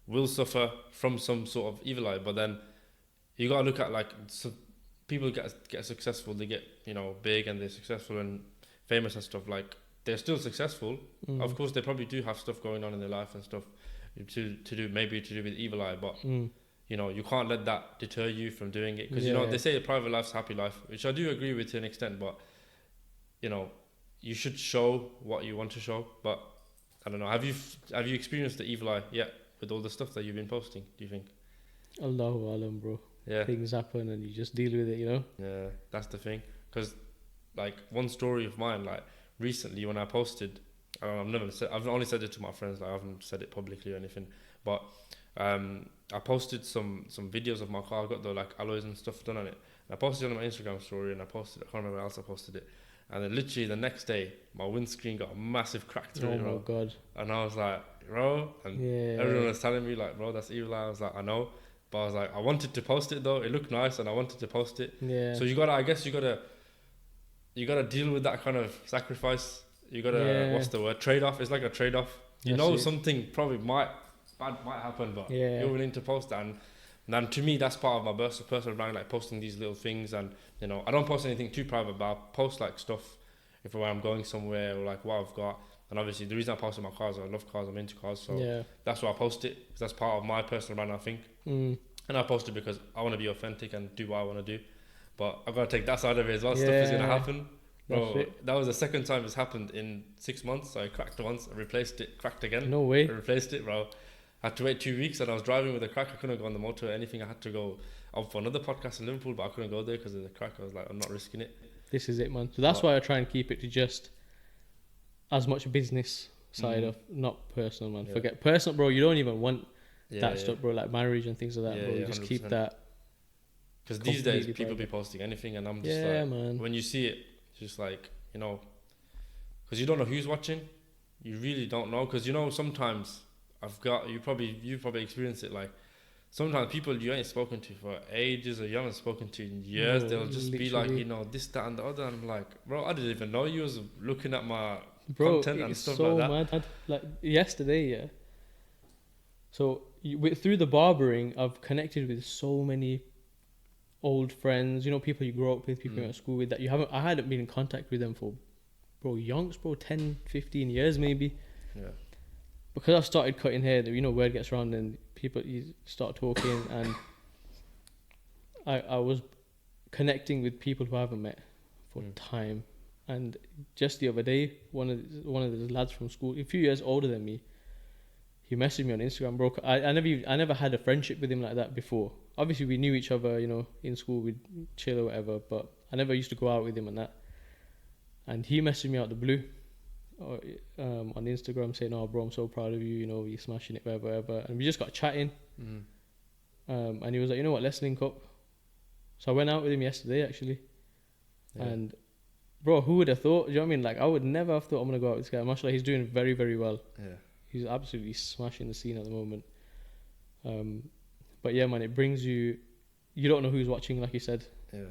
will suffer from some sort of evil eye. But then you gotta look at like people get successful, they get, you know, big and they're successful and famous and stuff. Like they're still successful. Of course, they probably do have stuff going on in their life and stuff to do with evil eye. But you know, you can't let that deter you from doing it, because you know they say a private life's a happy life, which I do agree with to an extent. But you know, you should show what you want to show. But I don't know. Have you experienced the evil eye yet with all the stuff that you've been posting? Do you think? Allahu alam, bro. Yeah. Things happen and you just deal with it, you know. Yeah, that's the thing. Because like one story of mine, like recently when I posted, I've only said it to my friends. Like I haven't said it publicly or anything. But I posted some videos of my car. I got the like alloys and stuff done on it. And I posted it on my Instagram story, and I can't remember where else I posted it. And then literally the next day, my windscreen got a massive crack through it. Oh my God. And I was like, bro, and everyone was telling me like, bro, that's evil. I was like, I know. But I was like, I wanted to post it though. It looked nice and I wanted to post it. Yeah. So you gotta deal with that kind of sacrifice. You gotta, what's the word? Trade-off. It's like a trade-off. You know something probably might happen, but you're willing to post that. And to me, that's part of my personal brand, like posting these little things. And, you know, I don't post anything too private, but I post like stuff if I'm going somewhere or like what I've got. And obviously the reason I post my cars, I love cars, I'm into cars. So that's why I post it, because that's part of my personal brand, I think. And I post it because I want to be authentic and do what I want to do. But I've got to take that side of it as well. Stuff is going to happen. Bro, that was the second time it's happened in 6 months. So I cracked once, I replaced it, cracked again. No way. I replaced it, bro. I had to wait 2 weeks, and I was driving with a crack. I couldn't go on the motor or anything. I had to go up for another podcast in Liverpool, but I couldn't go there because of the crack. I was like, I'm not risking it. This is it, man. So that's why I try and keep it to just as much business side of, not personal, man. Yeah. Forget personal, bro. You don't even want Yeah, that stuff, bro. Like marriage and things like that, Yeah, bro. You yeah, just keep 100%. that. Because these days Completely people be private. posting anything, and I'm just Yeah, like, man. when you see it, it's just like, you know, because you don't know who's watching. You really don't know, because you know sometimes you probably experienced it, like sometimes people you ain't spoken to for ages, or you haven't spoken to in years, Bro, they'll just be like, literally. you know, this, that, and the other, and I'm like, bro, I didn't even know you was looking at my Bro, content and it's stuff like so that. mad. Like yesterday, yeah. So through the barbering, I've connected with so many old friends. You know, people you grew up with, people you went to school with that you haven't. I hadn't been in contact with them for, bro, yonks, bro, 10, 15 years maybe. Yeah, Because I've started cutting hair, you know, word gets around and people you start talking, and I was connecting with people who I haven't met for time. And just the other day, one of the lads from school, a few years older than me, he messaged me on Instagram, bro. I never had a friendship with him like that before. Obviously, we knew each other, you know, in school, we'd chill or whatever, but I never used to go out with him and that. And he messaged me out the blue on Instagram saying, "Oh, bro, I'm so proud of you. You know, you're smashing it, whatever, whatever." And we just got chatting. And he was like, "You know what? Let's link up." So I went out with him yesterday, actually. yeah, And bro, who would have thought? Do you know what I mean? Like, I would never have thought I'm gonna go out with this guy. Mashallah, he's doing very, very well. yeah. He's absolutely smashing the scene at the moment. But yeah, man, it brings you. You don't know who's watching, like you said. Yeah.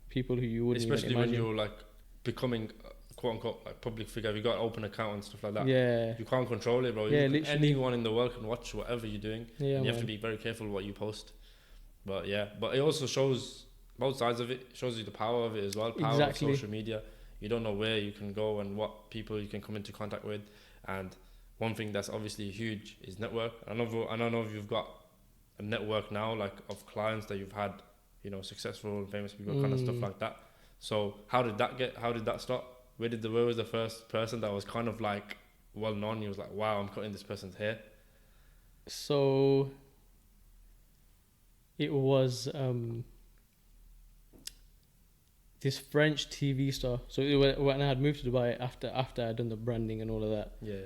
People who you wouldn't Especially even when imagine. you're like becoming quote unquote like public figure. You got an open account and stuff like that. Yeah, You can't control it, bro. Yeah, You literally. anyone in the world can watch whatever you're doing. yeah, And you have man. to be very careful what you post. But yeah, but it also shows both sides of it. It shows you the power of it as well. Power Exactly. of social media. You don't know where you can go and what people you can come into contact with. And one thing that's obviously huge is network. I don't know if you've got a network now, like of clients that you've had, you know, successful and famous people, kind of stuff like that. So how did that start? Where was the first person that was kind of like well known? He was like, wow, I'm cutting this person's hair. So it was this French TV star. So when I had moved to Dubai after I'd done the branding and all of that, Yeah.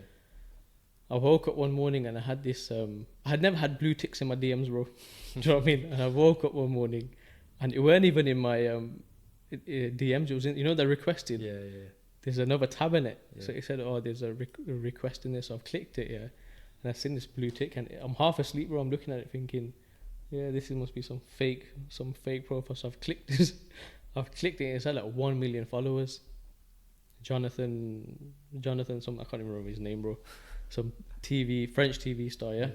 I woke up one morning and I had this. I had never had blue ticks in my DMs, bro. Do you know what I mean? And I woke up one morning, and it weren't even in my DMs. It was in, you know, they're requested. Yeah, yeah. There's another tab in it, Yeah. so it said, "Oh, there's a request in this." So I've clicked it, yeah, and I've seen this blue tick, and I'm half asleep, bro. I'm looking at it, thinking, "Yeah, must be some fake profile." So I've clicked this. I've clicked it. It's had like 1 million followers. Jonathan, some I can't even remember his name, bro. Some French TV star, yeah.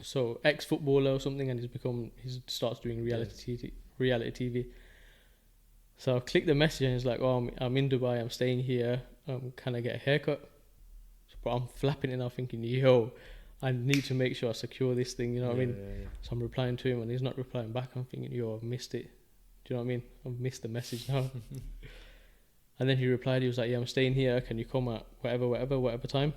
So ex-footballer or something, and he starts doing reality TV. So I clicked the message and it's like, "Oh, I'm in Dubai. I'm staying here. Can I get a haircut?" But I'm flapping it now, thinking, "Yo, I need to make sure I secure this thing." You know what I mean? Yeah. So I'm replying to him, and he's not replying back. I'm thinking, "Yo, I've missed it." Do you know what I mean? I've missed the message now. And then he replied. He was like, "Yeah, I'm staying here. Can you come at whatever time?"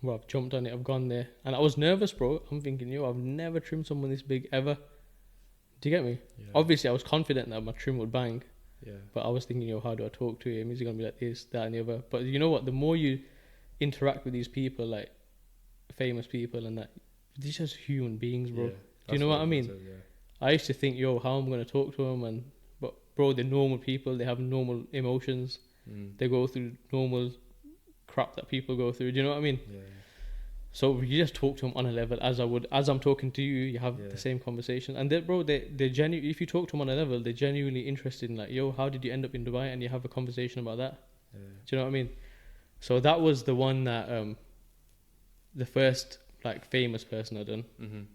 Well, I've jumped on it. I've gone there, and I was nervous, bro. I'm thinking, "Yo, I've never trimmed someone this big ever." Do you get me? Yeah. Obviously, I was confident that my trim would bang, Yeah. but I was thinking, "Yo, how do I talk to him? Is he gonna be like this, that, and the other?" But you know what? The more you interact with these people, like famous people, and that, they're just human beings, bro. Yeah. Do you know what I mean? Said, yeah. I used to think, "Yo, how am I gonna talk to them?" But bro, they're normal people. They have normal emotions. They go through normal crap that people go through. Do you know what I mean? Yeah. So you just talk to them on a level as I'm talking to you. You have the same conversation, and they're genuine. If you talk to them on a level, they're genuinely interested in, like, "Yo, how did you end up in Dubai?" And you have a conversation about that. Yeah. Do you know what I mean? So that was the one that the first like famous person I done,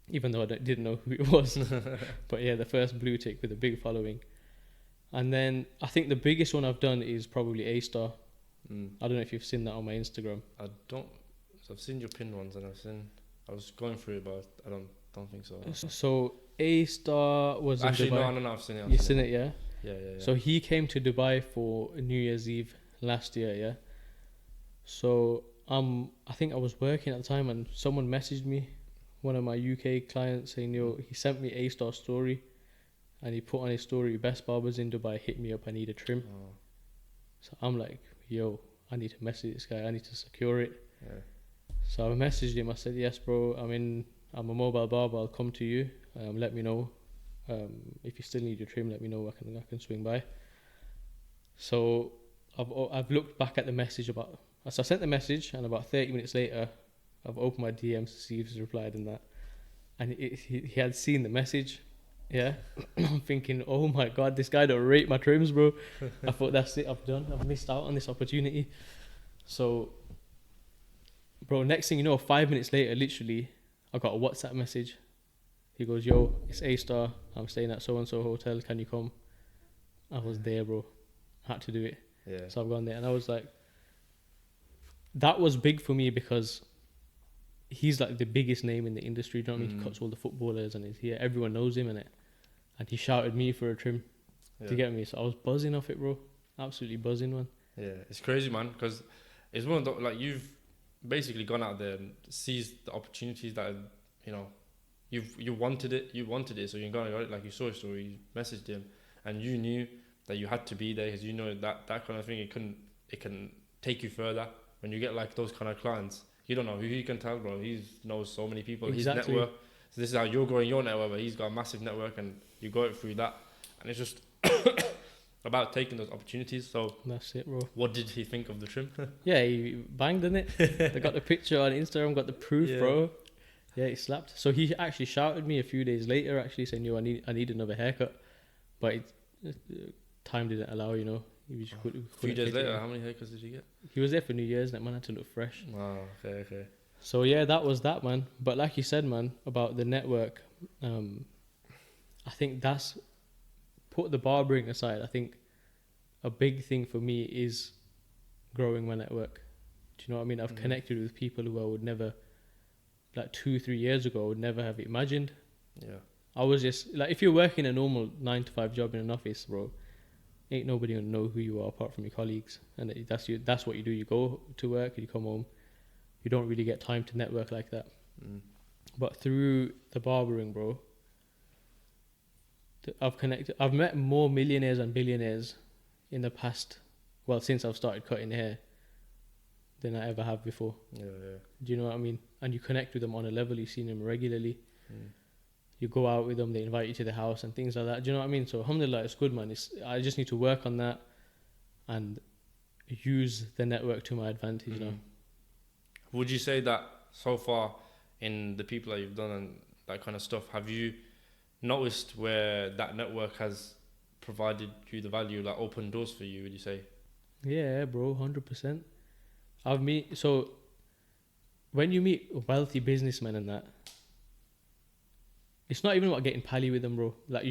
even though I didn't know who it was. But yeah, the first blue tick with a big following. And then I think the biggest one I've done is probably A Star. I don't know if you've seen that on my Instagram. I don't. So I've seen your pinned ones, and I was going through it, but I don't think so. So A Star was Actually, in Dubai. no, I've seen it. You've seen it, yeah? Yeah. So he came to Dubai for New Year's Eve last year, yeah? So I think I was working at the time, and someone messaged me, one of my UK clients, saying, "Yo, he sent me A Star story, and he put on his story, 'Best barbers in Dubai, hit me up, I need a trim.'" So I'm like, "Yo, I need to message this guy. I need to secure it. Yeah. So I messaged him. I said, yes, bro. I'm a mobile barber. I'll come to you. Let me know. If you still need your trim, let me know. I can swing by. So I've looked back at the message so I sent the message, and about 30 minutes later, I've opened my DMs to see if he's replied and that. And he had seen the message. Yeah. I'm thinking, oh my God, this guy don't rate my trims, bro. I thought, that's it, I've missed out on this opportunity. So, bro, next thing you know, 5 minutes later, literally, I got a WhatsApp message. He goes, yo, it's A-Star. I'm staying at so-and-so hotel. Can you come? I was there, bro. Had to do it. Yeah. So I've gone there, and I was like, that was big for me because he's like the biggest name in the industry. You know what I mean? He cuts all the footballers and he's here. Everyone knows him, innit? And he shouted me for a trim. Yeah. Do you get me? So I was buzzing off it, bro. Absolutely buzzing, man. Yeah, it's crazy, man, because it's one of the, like, you've basically gone out there and seized the opportunities that, you know, you wanted it, so you're going to go, like, you saw his story, you messaged him, and you knew that you had to be there, because you know that kind of thing, it can take you further. When you get like those kind of clients, you don't know who you can tell, bro. He knows so many people. Exactly. His network. So this is how you're growing your network, but he's got a massive network, and you go through that, and it's just about taking those opportunities. So that's it, bro. What did he think of the trim? Yeah, he banged on it. I got the picture on Instagram, got the proof, bro. Yeah, he slapped. So he actually shouted me a few days later, actually saying, "Yo, I need another haircut," but time didn't allow, you know. He just couldn't a few days later, it. how many haircuts did you get? He was there for New Year's, and that man had to look fresh. Wow, okay. So yeah, that was that, man. But like you said, man, about the network, I think that's, put the barbering aside, I think a big thing for me is growing my network. Do you know what I mean? I've connected with people who I would never, like 2-3 years ago, I would never have imagined. Yeah. I was just, like, if you're working a normal 9-to-5 job in an office, bro, ain't nobody gonna know who you are apart from your colleagues. And that's what you do. You go to work, you come home. You don't really get time to network like that. But through the barbering, bro, I've met more millionaires and billionaires in the past, well, since I've started cutting hair, than I ever have before. Yeah. Do you know what I mean? And you connect with them on a level, you've seen them regularly. You go out with them, they invite you to the house and things like that. Do you know what I mean? So alhamdulillah, it's good, man. I just need to work on that and use the network to my advantage now. Would you say that so far in the people that you've done and that kind of stuff, have you noticed where that network has provided you the value, like open doors for you, would you say? Yeah, bro, 100%. So when you meet wealthy businessmen and that, it's not even about getting pally with them, bro. Like,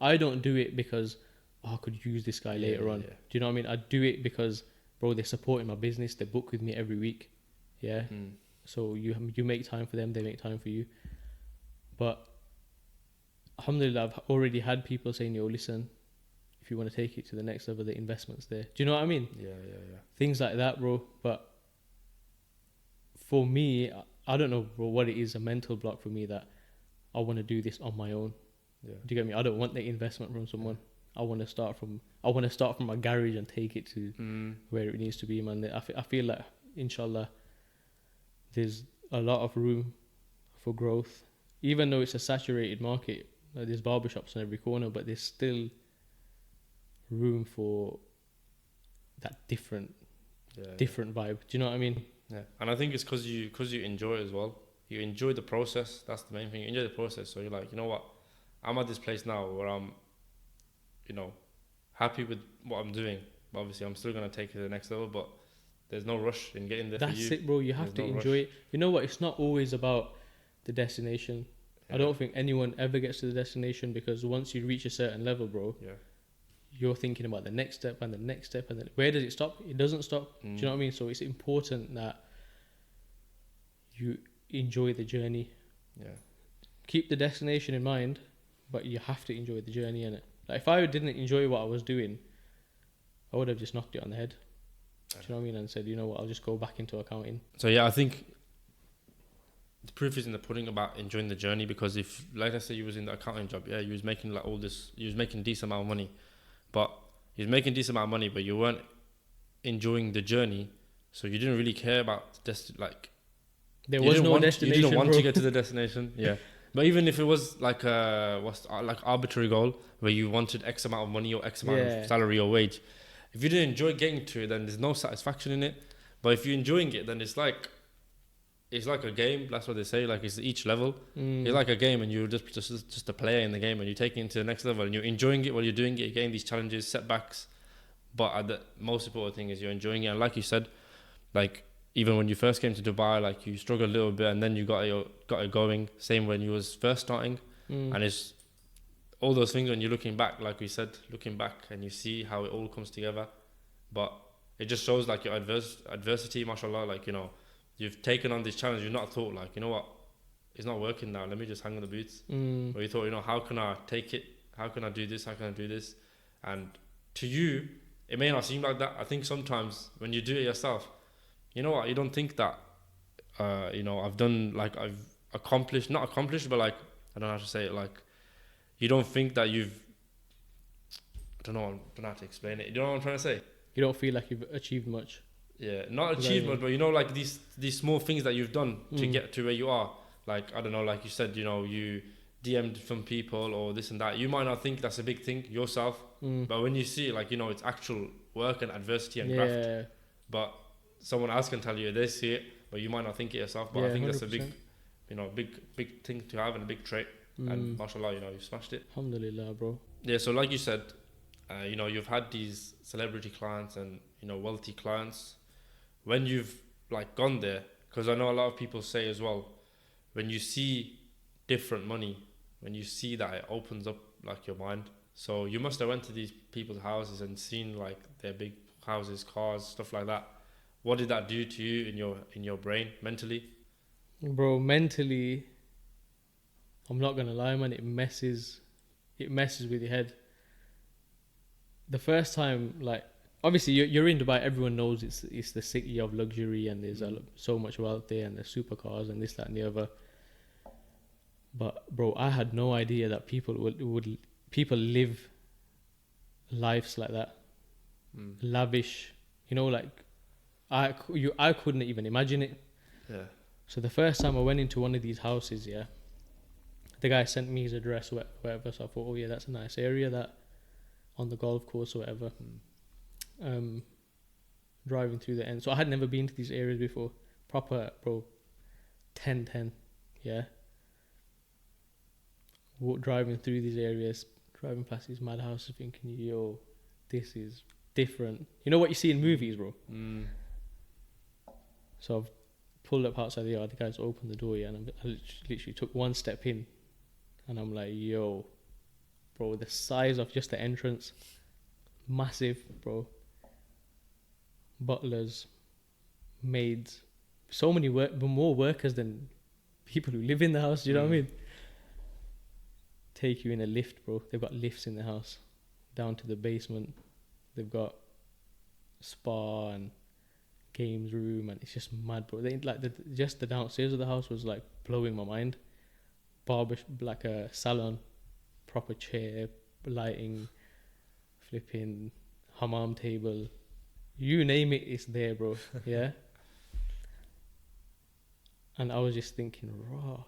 I don't do it because, I could use this guy later on. Yeah. Do you know what I mean? I do it because, bro, they're supporting my business. They book with me every week. Yeah. So you make time for them, they make time for you. But alhamdulillah, I've already had people saying, yo, listen, if you want to take it to the next level, the investment's there. Do you know what I mean? Yeah. Things like that, bro. But for me, I don't know, bro, what it is, a mental block for me that I want to do this on my own. Yeah. Do you get me? I don't want the investment from someone. I want to start from my garage and take it to where it needs to be, man. I feel like, inshallah, there's a lot of room for growth. Even though it's a saturated market, like there's barbershops on every corner, but there's still room for that different vibe. Do you know what I mean? Yeah, and I think it's because you enjoy it as well. You enjoy the process. That's the main thing. You enjoy the process. So you're like, you know what? I'm at this place now where I'm, happy with what I'm doing. But obviously, I'm still gonna take it to the next level. But there's no rush in getting there. That's it, bro. You have to enjoy it. You know what? It's not always about the destination. I don't think anyone ever gets to the destination, because once you reach a certain level, bro, you're thinking about the next step and the next step, and then where does it stop? It doesn't stop. Do you know what I mean? So it's important that you enjoy the journey. Yeah. Keep the destination in mind, but you have to enjoy the journey, innit? Like, if I didn't enjoy what I was doing, I would have just knocked it on the head. Do you know what I mean? And said, you know what, I'll just go back into accounting. So yeah, I think the proof is in the pudding about enjoying the journey, because if, like I said, you was in the accounting job, you was making you was making decent amount of money, but you was making decent amount of money, but you weren't enjoying the journey, so you didn't really care about like There you was didn't no want destination, you didn't want bro. to get to the destination. Yeah. But even if it was like like arbitrary goal where you wanted X amount of money or X amount of Yeah. salary or wage, if you didn't enjoy getting to it, then there's no satisfaction in it. But if you're enjoying it, then it's like a game. That's what they say. Like it's each level. It's like a game, and you're just a player in the game, and you're taking it to the next level, and you're enjoying it while you're doing it. You're getting these challenges, setbacks, but the most important thing is you're enjoying it. And like you said, like even when you first came to Dubai, like you struggled a little bit, and then you got it going. Same when you was first starting, and it's all those things when you're looking back, like we said, looking back, and you see how it all comes together. But it just shows like your adversity, mashallah. Like you've taken on this challenge. You've not thought like, you know what, it's not working now. Let me just hang on the boots. Or you thought, how can I take it? How can I do this? How can I do this? And to you, it may not seem like that. I think sometimes when you do it yourself, you know what, you don't think that, I've done, like I've accomplished, not accomplished, but like, I don't know how to say it, like, you don't think that I don't know how to explain it. You know what I'm trying to say? You don't feel like you've achieved much. Yeah, not achievement, but like these small things that you've done to get to where you are. Like, I don't know, like you said, you DM'd from people or this and that. You might not think that's a big thing yourself, but when you see it, like, it's actual work and adversity and graft. But someone else can tell you they see it, but you might not think it yourself. But I think 100%. That's a big thing to have and a big trait. And mashallah, you've smashed it. Alhamdulillah, bro. Yeah, so like you said, you've had these celebrity clients and wealthy clients. When you've like gone there, because I know a lot of people say as well, when you see different money, when you see that, it opens up like your mind. So you must have went to these people's houses and seen like their big houses, cars, stuff like that. What did that do to you in your brain mentally? Bro, mentally, I'm not gonna lie, man. It messes with your head. The first time, like, obviously you're in Dubai. Everyone knows it's the city of luxury, and there's so much wealth there, and there's supercars and this, that, and the other. But bro, I had no idea that people people live lives like that, lavish. Like I couldn't even imagine it. Yeah. So the first time I went into one of these houses, the guy sent me his address, whatever. So I thought, oh yeah, that's a nice area, that on the golf course or whatever. Driving through the end. So I had never been to these areas before. Proper, bro, 10-10, yeah. Driving through these areas, driving past these mad houses, thinking, yo, this is different. You know what you see in movies, bro? So I've pulled up outside the yard, the guys opened the door, and I literally took one step in, and I'm like, yo, bro, the size of just the entrance, massive, bro. Butlers, maids, so many more workers than people who live in the house. Do you know what I mean? Take you in a lift, bro. They've got lifts in the house down to the basement. They've got spa and games room, and it's just mad, bro. They like just the downstairs of the house was like blowing my mind. Barber, like a salon, proper chair, lighting, flipping hammam table, you name it, it's there, bro. Yeah. And I was just thinking, raw,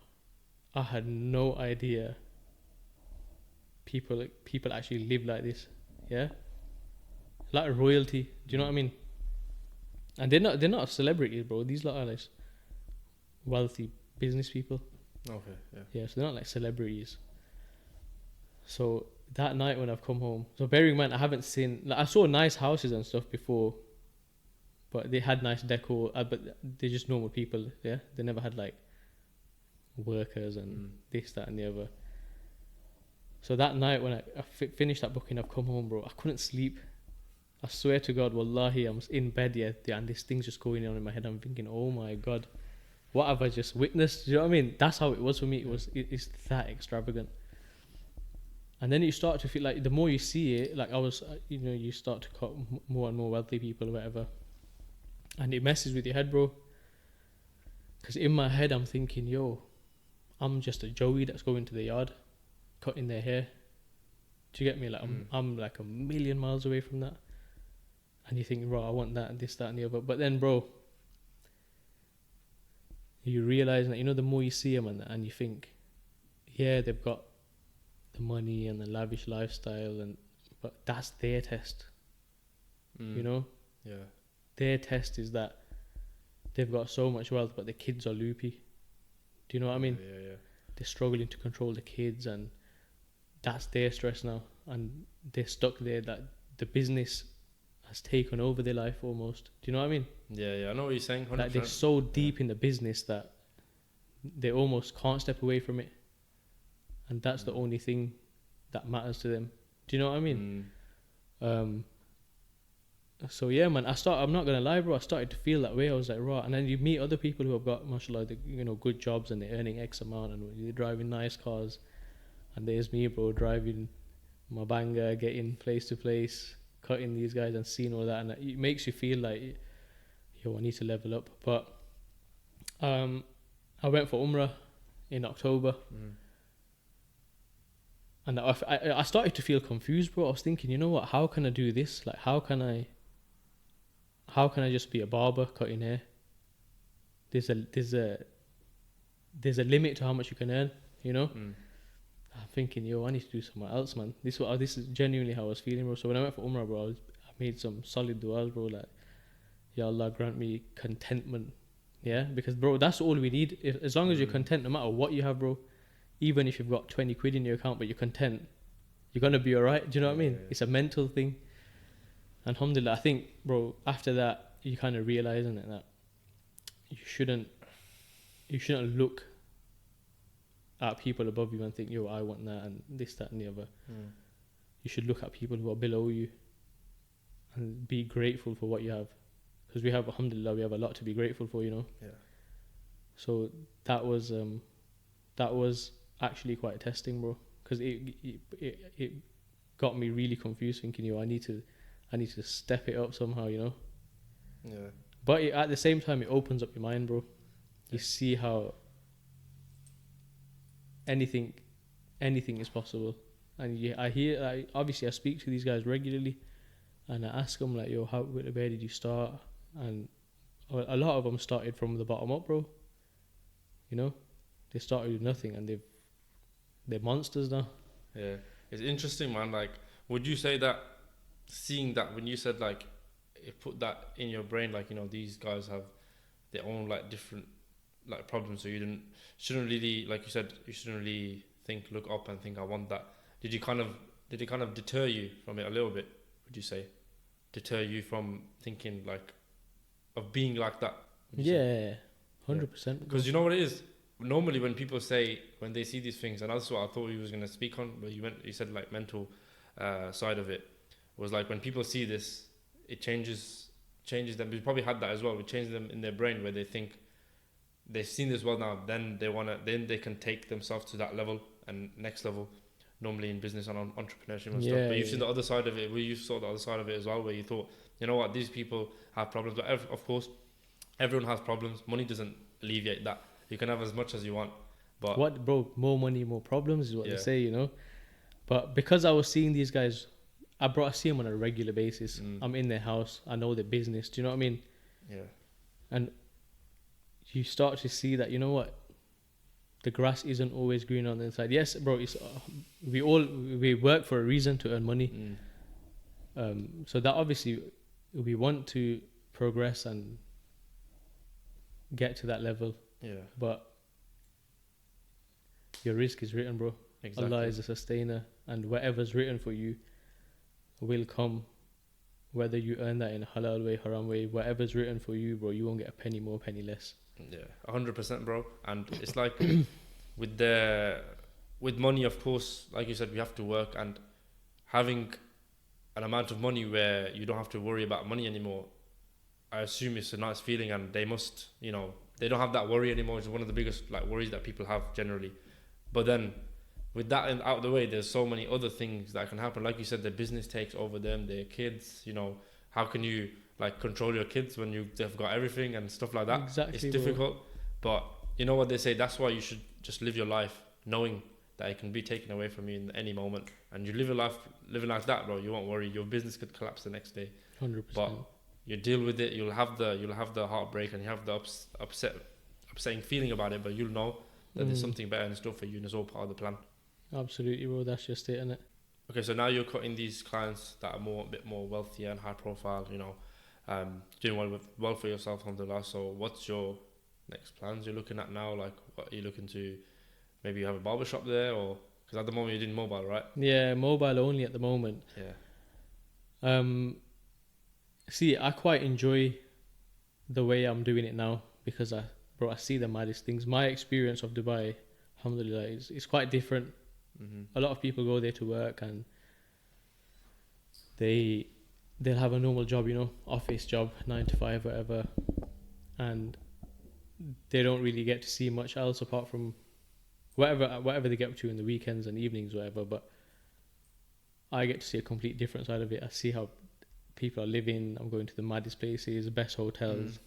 I had no idea people actually live like this. Yeah, like royalty. Do you know what I mean? And they're not celebrities, bro. These lot are like wealthy business people. Okay, yeah. Yeah, so they're not like celebrities. So that night when I've come home, so bearing in mind I haven't seen, like, I saw nice houses and stuff before, but they had nice decor, but they're just normal people. Yeah, they never had like workers and this, that, and the other. So that night when I finished that booking, I've come home, bro. I couldn't sleep. I swear to God, wallahi, I'm in bed, and this thing's just going on in my head. I'm thinking, oh my God, what have I just witnessed? Do you know what I mean? That's how it was for me. It's that extravagant. And then you start to feel like the more you see it, like I was, you start to cut more and more wealthy people or whatever. And it messes with your head, bro. Because in my head, I'm thinking, yo, I'm just a Joey that's going to the yard, cutting their hair. Do you get me? Like I'm like a million miles away from that. and you think, bro, I want that and this, that, and the other. But then, bro, you realize that, you know, the more you see them and you think, yeah, they've got the money and the lavish lifestyle, but that's their test. You know, Yeah. their test is that they've got so much wealth, but the kids are loopy. Do you know what I mean? Yeah. They're struggling to control the kids, and that's their stress now, and they're stuck there. That the business has taken over their life almost. Do you know what I mean? Yeah. I know what you're saying. 100%. Like they're so deep in the business that they almost can't step away from it, and that's the only thing that matters to them. Do you know what I mean? So yeah, man, I'm not gonna lie, bro, I started to feel that way. I was like, right. And then you meet other people who have got, mashallah, you know, good jobs, and they're earning X amount, and they're driving nice cars, and there's me, bro, driving my banger, getting place to place, cutting these guys and seeing all that, and it makes you feel like, yo, I need to level up. But I went for Umrah in October, and I started to feel confused, bro. I was thinking, you know what, how can I do this? Like, how can I just be a barber cutting hair? There's a limit to how much you can earn, you know. I'm thinking, yo, I need to do something else, man. This is genuinely how I was feeling, bro. So when I went for Umrah, bro, I made some solid du'as, bro. Like, Ya Allah, grant me contentment. Yeah, because, bro, that's all we need. As long as you're content, no matter what you have, bro. Even if you've got 20 quid in your account, but you're content, you're gonna be alright. Do you know what I mean? Yeah. It's a mental thing. And alhamdulillah, I think, bro, after that, you kind of realize, isn't it, that you shouldn't look at people above you and think, yo, I want that and this, that, and the other. You should look at people who are below you and be grateful for what you have, because we have, alhamdulillah, we have a lot to be grateful for, you know. Yeah. So that was actually quite testing, bro, because it got me really confused, thinking, yo, I need to step it up somehow, you know. Yeah. But at the same time, it opens up your mind, bro. You see how anything is possible. And I hear, obviously I speak to these guys regularly, and I ask them, like, yo, where did you start? And a lot of them started from the bottom up, bro. You know, they started with nothing, and they're monsters now. Yeah, it's interesting, man. Like, would you say that, seeing that, when you said, like, it put that in your brain, like, you know, these guys have their own, like, different, like, problems, so you shouldn't really, like you said, you shouldn't really look up and think, I want that. Did it kind of deter you from it a little bit, would you say? Deter you from thinking, like, of being like that? Yeah, 100%. Because you know what it is? Normally when people say, when they see these things, and that's what I thought you was going to speak on, but you said, like, mental side of it, was like, when people see this, it changes them. We probably had that as well. It changes them in their brain, where they think they've seen this well now, then they can take themselves to that level and next level, normally in business and entrepreneurship and stuff. But you've seen the other side of it, where you saw the other side of it as well, where you thought, you know what, these people have problems. But of course, everyone has problems. Money doesn't alleviate that. You can have as much as you want, but what, bro? More money, more problems is what they say, you know. But because I was seeing these guys, I see them on a regular basis. I'm in their house. I know their business. Do you know what I mean? Yeah. And you start to see that, you know what, the grass isn't always green on the inside. Yes, bro. It's we work for a reason, to earn money. So that obviously we want to progress and get to that level. Yeah. But your risk is written, bro. Exactly. Allah is a sustainer, and whatever's written for you will come, whether you earn that in a halal way, haram way. Whatever's written for you, bro, you won't get a penny more, penny less. Yeah, 100%, bro. And it's like with money, of course, like you said, we have to work, and having an amount of money where you don't have to worry about money anymore, I assume it's a nice feeling, and they must, you know, they don't have that worry anymore. It's one of the biggest, like, worries that people have generally. But then with that out of the way, there's so many other things that can happen. Like you said, the business takes over them, their kids, you know, how can you, like, control your kids when they've got everything and stuff like that? Exactly, it's difficult. But you know what they say, that's why you should just live your life knowing that it can be taken away from you in any moment, and you live a life living like that, bro. You won't worry. Your business could collapse the next day, 100%. but you deal with it. You'll have the heartbreak and you have the upsetting feeling about it, but you'll know that there's something better in store for you, and it's all part of the plan. Absolutely, bro. That's just it, innit? Okay, so now you're cutting these clients that are a bit more wealthier and high profile, doing well for yourself, alhamdulillah. So what's your next plans you're looking at now? Like, what are you looking to, maybe you have a barber shop there, or, because at the moment you're doing mobile, right? Yeah, mobile only at the moment. Yeah. See, I quite enjoy the way I'm doing it now, because I see the maddest things. My experience of Dubai, alhamdulillah, is quite different. A lot of people go there to work and they'll have a normal job, office job, 9 to 5, whatever, and they don't really get to see much else apart from whatever they get up to in the weekends and evenings, whatever. But I get to see a complete different side of it. I see how people are living. I'm going to the maddest places, the best hotels,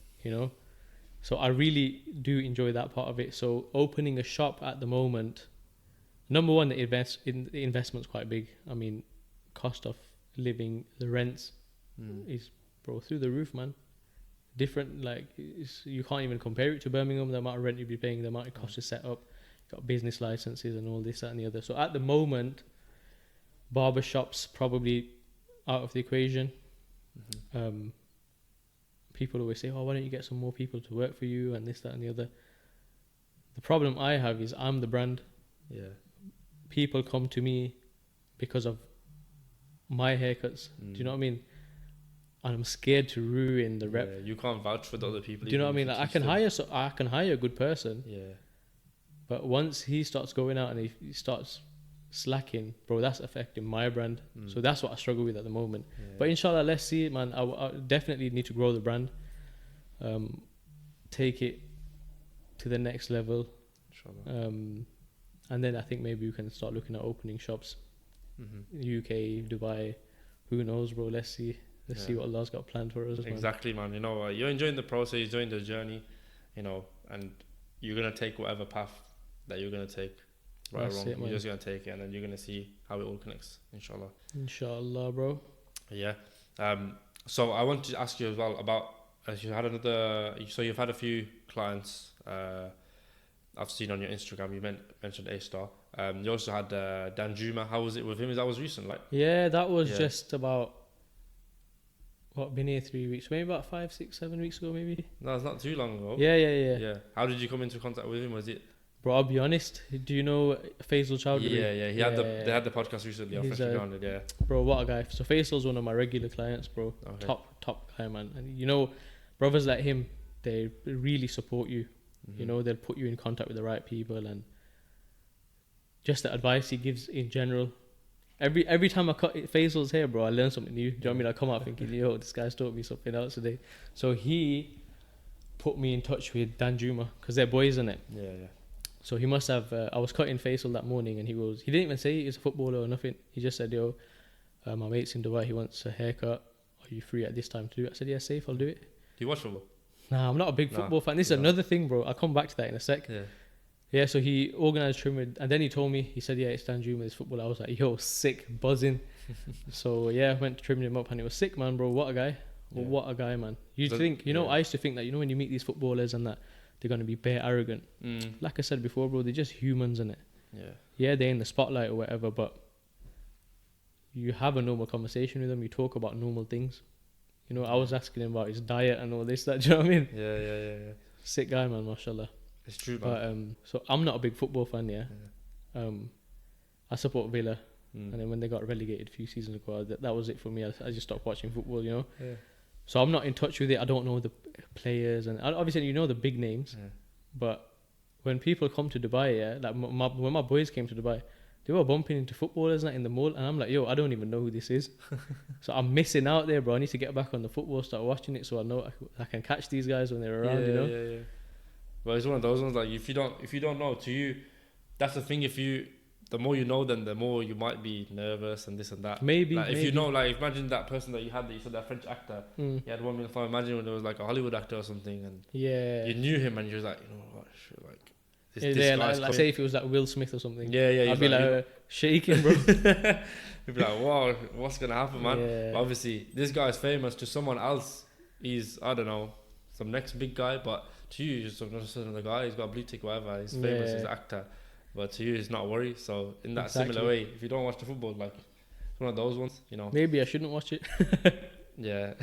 So I really do enjoy that part of it. So opening a shop at the moment, number one, the investment's quite big. I mean, cost of living, the rents is, bro, through the roof, man. Different, like, you can't even compare it to Birmingham, the amount of rent you'd be paying, the amount it costs to set up. Got business licenses and all this, that and the other. So at the moment, barbershops probably out of the equation. People always say, oh, why don't you get some more people to work for you and this, that and the other. The problem I have is I'm the brand. Yeah. People come to me because of my haircuts. Do you know what I mean? And I'm scared to ruin the rep. Yeah, you can't vouch for the other people. Do you know what I mean? Like, I can hire a good person. Yeah. But once he starts going out and he starts slacking, bro, that's affecting my brand. So that's what I struggle with at the moment. Yeah. But inshallah, let's see, man. I definitely need to grow the brand, take it to the next level. Inshallah. And then I think maybe we can start looking at opening shops, UK, Dubai. Who knows, bro? Let's see. Let's see what Allah's got planned for us. Exactly, man. You're enjoying the process, you're enjoying the journey, and you're gonna take whatever path that you're gonna take. Right or wrong, you're just gonna take it, and then you're gonna see how it all connects, inshallah. Inshallah, bro. Yeah. So I want to ask you as well about, you've had a few clients. I've seen on your Instagram. You mentioned A-Star. You also had Dan Juma. How was it with him? That was recent, like? Yeah, that was just about. Been here 3 weeks, maybe about 5, 6, 7 weeks ago, maybe. No, it's not too long ago. Yeah. How did you come into contact with him? Was it? Bro, I'll be honest. Do you know Faisal Chowdhury? Yeah. They had the podcast recently. I'll freshly grounded. Yeah. Bro, what a guy. So Faisal's one of my regular clients, bro. Okay. Top guy, man. And brothers like him, they really support you. They'll put you in contact with the right people, and just the advice he gives in general. Every time I cut Faisal's hair, bro, I learn something new. Do you know what I mean? I come out thinking, yo, this guy's taught me something else today. So he put me in touch with Dan Juma, because they're boys, innit? Yeah. So he must have. I was cutting Faisal that morning, and he didn't even say he's a footballer or nothing. He just said, yo, my mate's in Dubai. He wants a haircut. Are you free at this time to do it? I said, yeah, safe. I'll do it. Do you watch football? Nah, I'm not a big football fan. This is another thing, bro. I'll come back to that in a sec. Yeah, so he organised trim, and then he told me, he said, yeah, it's Dan Juma, this footballer. I was like, yo, sick, buzzing. So yeah, I went to trim him up, and it was sick, man, bro. What a guy. Yeah. What a guy, man. I used to think that, when you meet these footballers and that, they're going to be bare arrogant. Like I said before, bro, they're just humans, innit? Yeah, they're in the spotlight or whatever, but you have a normal conversation with them, you talk about normal things. I was asking him about his diet and all this, that, do you know what I mean? Yeah. Sick guy, man, mashallah. It's true, man. But so I'm not a big football fan, I support Villa, and then when they got relegated a few seasons ago, that was it for me. I just stopped watching football, So I'm not in touch with it. I don't know the players, and obviously the big names, but when people come to Dubai, like when my boys came to Dubai, they were bumping into footballers in the mall, and I'm like, yo, I don't even know who this is. So I'm missing out there, bro. I need to get back on the football, start watching it, so I know I can catch these guys when they're around, Yeah. Well, it's one of those ones, like, if you don't know, to you, that's the thing. The more you know them, the more you might be nervous and this and that. Maybe. If you know, like, imagine that person that you said, that French actor, he had 1 million followers. Imagine when there was like a Hollywood actor or something, and you knew him, and you was like, what, shit, like, this Yeah, guy's like say if it was like Will Smith or something. yeah, I'd be like shaking, bro. You'd be like, wow, what's gonna happen, man? Yeah. But obviously, this guy's famous to someone else. He's, I don't know, some next big guy, but to you, he's just another guy. He's got a blue tick, whatever. He's famous, he's an actor. But to you, it's not a worry. So in that similar way, if you don't watch the football, like it's one of those ones, you know. Maybe I shouldn't watch it. Yeah.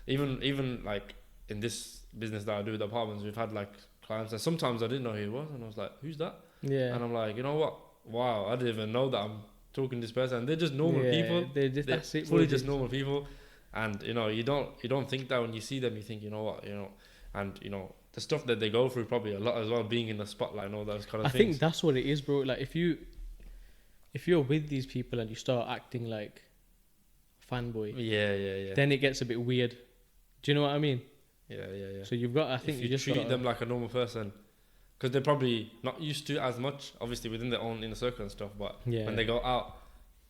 even like in this business that I do with apartments, we've had like clients, and sometimes I didn't know who he was, and I was like, who's that? Yeah. And I'm like, you know what? Wow, I didn't even know that I'm talking to this person. And they're just normal people. They're fully just normal people. And you know, you don't think that when you see them, you think, you know what, you know, and you know the stuff that they go through probably a lot as well, being in the spotlight and all those kind of things. I think that's what it is, bro. Like if you're with these people and you start acting like a fanboy, yeah, then it gets a bit weird. Do you know what I mean? Yeah. So you've got, I think if you just treat them like a normal person, because they're probably not used to it as much, obviously within their own inner circle and stuff. But when they go out,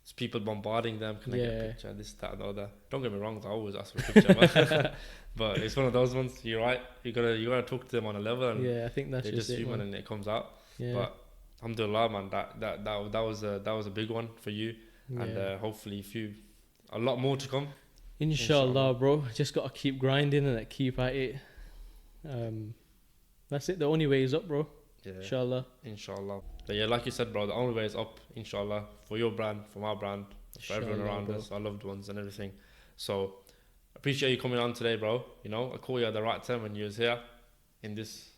it's people bombarding them. Can I get a picture? This, that, and the other. Don't get me wrong, I always ask for a picture, but it's one of those ones. You're right. You gotta talk to them on a level, and I think that's they're just human, and it comes out. Yeah. But alhamdulillah, man, that was a big one for you, and hopefully a lot more to come. Inshallah, bro. Just gotta keep grinding and keep at it. That's it. The only way is up, bro. Yeah. Inshallah. But yeah, like you said, bro, the only way is up, inshallah, for your brand, for my brand, for everyone around us, our loved ones and everything. So appreciate you coming on today, bro. You know, I called you at the right time when you was here in this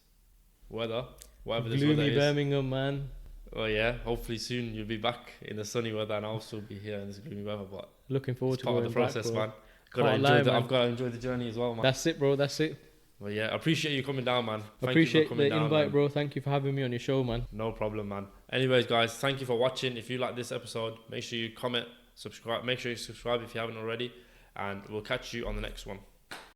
weather, whatever this weather is. Gloomy Birmingham, man. Oh yeah, hopefully soon you'll be back in the sunny weather, and I'll still be here in this gloomy weather. But looking forward to part of the process, back, man. I've got to enjoy the journey as well, man. That's it, bro. That's it. Well, yeah, appreciate you coming down, man. Appreciate the invite, bro. Thank you for having me on your show, man. No problem, man. Anyways, guys, thank you for watching. If you like this episode, make sure you comment, subscribe. Make sure you subscribe if you haven't already, and we'll catch you on the next one.